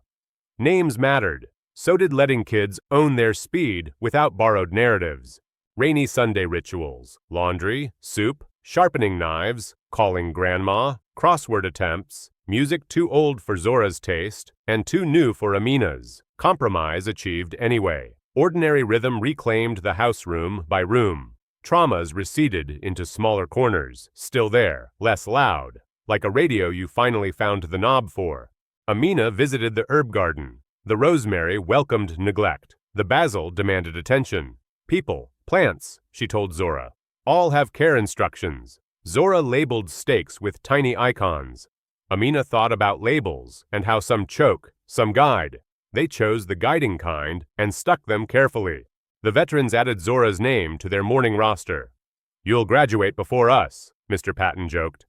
Names mattered. So did letting kids own their speed without borrowed narratives. Rainy Sunday rituals, laundry, soup, sharpening knives, calling grandma, crossword attempts, music too old for Zora's taste and too new for Amina's. Compromise achieved anyway. Ordinary rhythm reclaimed the house room by room. Traumas receded into smaller corners, still there, less loud, like a radio you finally found the knob for. Amina visited the herb garden. The rosemary welcomed neglect. The basil demanded attention. People, plants, she told Zora, all have care instructions. Zora labeled steaks with tiny icons. Amina thought about labels and how some choke, some guide. They chose the guiding kind and stuck them carefully. The veterans added Zora's name to their morning roster. You'll graduate before us, Mr. Patton joked.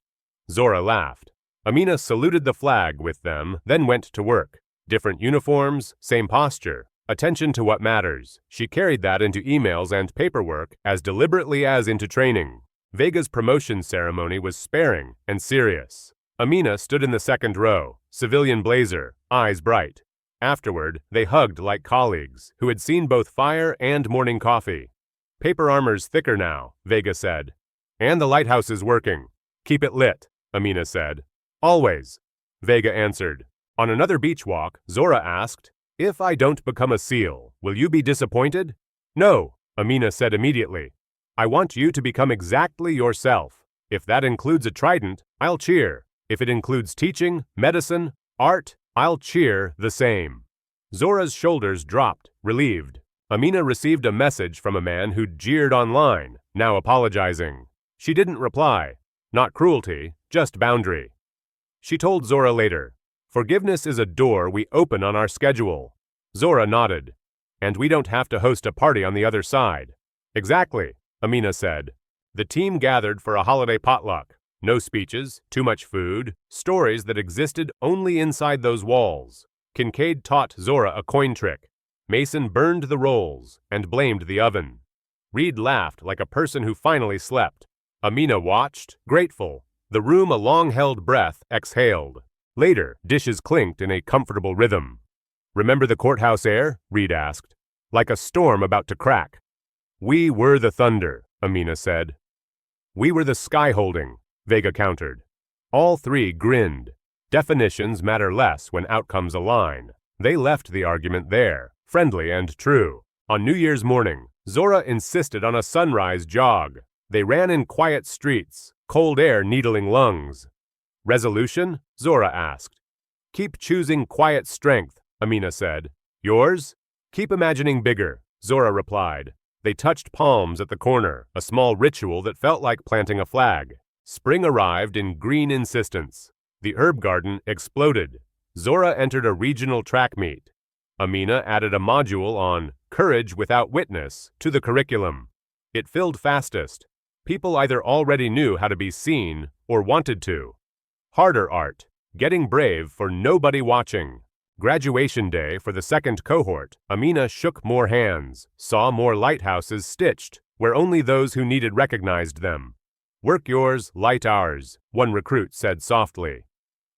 Zora laughed. Amina saluted the flag with them, then went to work. Different uniforms, same posture. Attention to what matters. She carried that into emails and paperwork as deliberately as into training. Vega's promotion ceremony was sparing and serious. Amina stood in the second row, civilian blazer, eyes bright. Afterward, they hugged like colleagues who had seen both fire and morning coffee. Paper armor's thicker now, Vega said. And the lighthouse is working. Keep it lit, Amina said. Always, Vega answered. On another beach walk, Zora asked, if I don't become a SEAL, will you be disappointed? No, Amina said immediately. I want you to become exactly yourself. If that includes a trident, I'll cheer. If it includes teaching, medicine, art, I'll cheer the same. Zora's shoulders dropped, relieved. Amina received a message from a man who'd jeered online, now apologizing. She didn't reply. Not cruelty, just boundary. She told Zora later, forgiveness is a door we open on our schedule. Zora nodded. And we don't have to host a party on the other side. Exactly, Amina said. The team gathered for a holiday potluck. No speeches, too much food, stories that existed only inside those walls. Kincaid taught Zora a coin trick. Mason burned the rolls and blamed the oven. Reed laughed like a person who finally slept. Amina watched, grateful. The room a long-held breath exhaled. Later, dishes clinked in a comfortable rhythm. Remember the courthouse air? Reed asked. Like a storm about to crack. We were the thunder, Amina said. We were the sky-holding, Vega countered. All three grinned. Definitions matter less when outcomes align. They left the argument there, friendly and true. On New Year's morning, Zora insisted on a sunrise jog. They ran in quiet streets, cold air needling lungs. Resolution? Zora asked. Keep choosing quiet strength, Amina said. Yours? Keep imagining bigger, Zora replied. They touched palms at the corner, a small ritual that felt like planting a flag. Spring arrived in green insistence. The herb garden exploded. Zora entered a regional track meet. Amina added a module on courage without witness to the curriculum. It filled fastest. People either already knew how to be seen or wanted to. Harder art, getting brave for nobody watching. Graduation day for the second cohort, Amina shook more hands, saw more lighthouses stitched, where only those who needed recognized them. Work yours, light ours, one recruit said softly.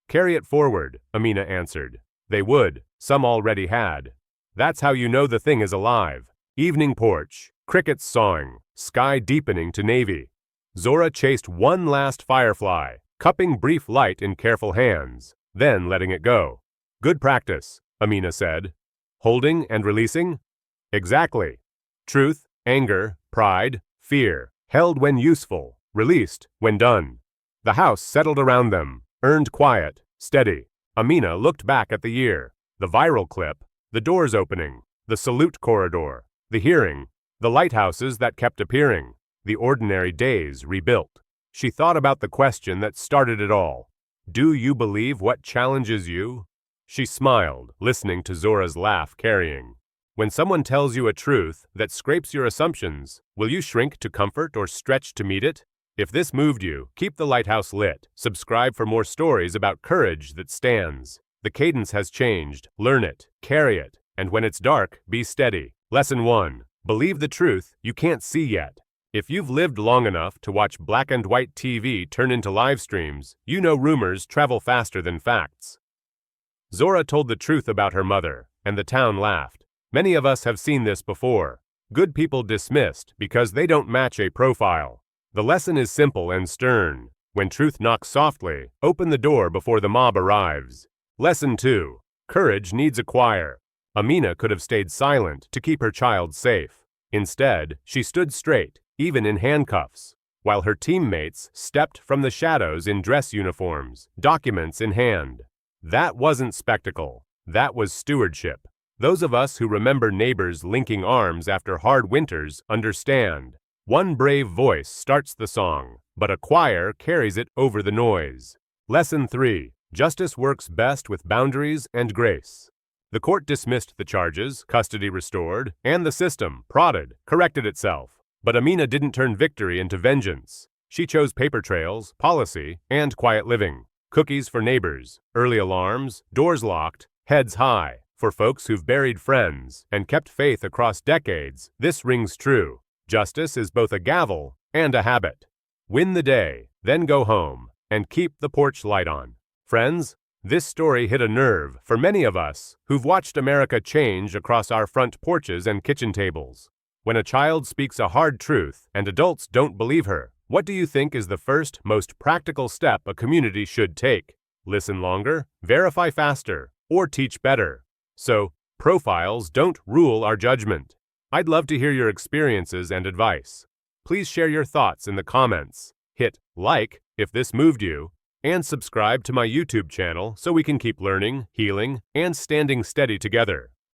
Carry it forward, Amina answered. They would, some already had. That's how you know the thing is alive. Evening porch, crickets sawing, sky deepening to navy. Zora chased one last firefly, cupping brief light in careful hands, then letting it go. Good practice, Amina said. Holding and releasing? Exactly. Truth, anger, pride, fear, held when useful, released when done. The house settled around them, earned quiet, steady. Amina looked back at the year, the viral clip, the doors opening, the salute corridor, the hearing, the lighthouses that kept appearing, the ordinary days rebuilt. She thought about the question that started it all. Do you believe what challenges you? She smiled, listening to Zora's laugh carrying. When someone tells you a truth that scrapes your assumptions, will you shrink to comfort or stretch to meet it? If this moved you, keep the lighthouse lit. Subscribe for more stories about courage that stands. The cadence has changed. Learn it, carry it, and when it's dark, be steady. Lesson 1. Believe the truth you can't see yet. If you've lived long enough to watch black and white TV turn into live streams, you know rumors travel faster than facts. Zora told the truth about her mother, and the town laughed. Many of us have seen this before. Good people dismissed because they don't match a profile. The lesson is simple and stern. When truth knocks softly, open the door before the mob arrives. Lesson 2. Courage needs a choir. Amina could have stayed silent to keep her child safe. Instead, she stood straight, even in handcuffs, while her teammates stepped from the shadows in dress uniforms, documents in hand. That wasn't spectacle. That was stewardship. Those of us who remember neighbors linking arms after hard winters understand. One brave voice starts the song, but a choir carries it over the noise. Lesson 3. Justice works best with boundaries and grace. The court dismissed the charges, custody restored, and the system, prodded, corrected itself. But Amina didn't turn victory into vengeance. She chose paper trails, policy, and quiet living. Cookies for neighbors, early alarms, doors locked, heads high. For folks who've buried friends and kept faith across decades, this rings true. Justice is both a gavel and a habit. Win the day, then go home, and keep the porch light on. Friends, this story hit a nerve for many of us who've watched America change across our front porches and kitchen tables. When a child speaks a hard truth and adults don't believe her, what do you think is the first, most practical step a community should take? Listen longer, verify faster, or teach better. So, profiles don't rule our judgment. I'd love to hear your experiences and advice. Please share your thoughts in the comments. Hit like if this moved you, and subscribe to my YouTube channel so we can keep learning, healing, and standing steady together.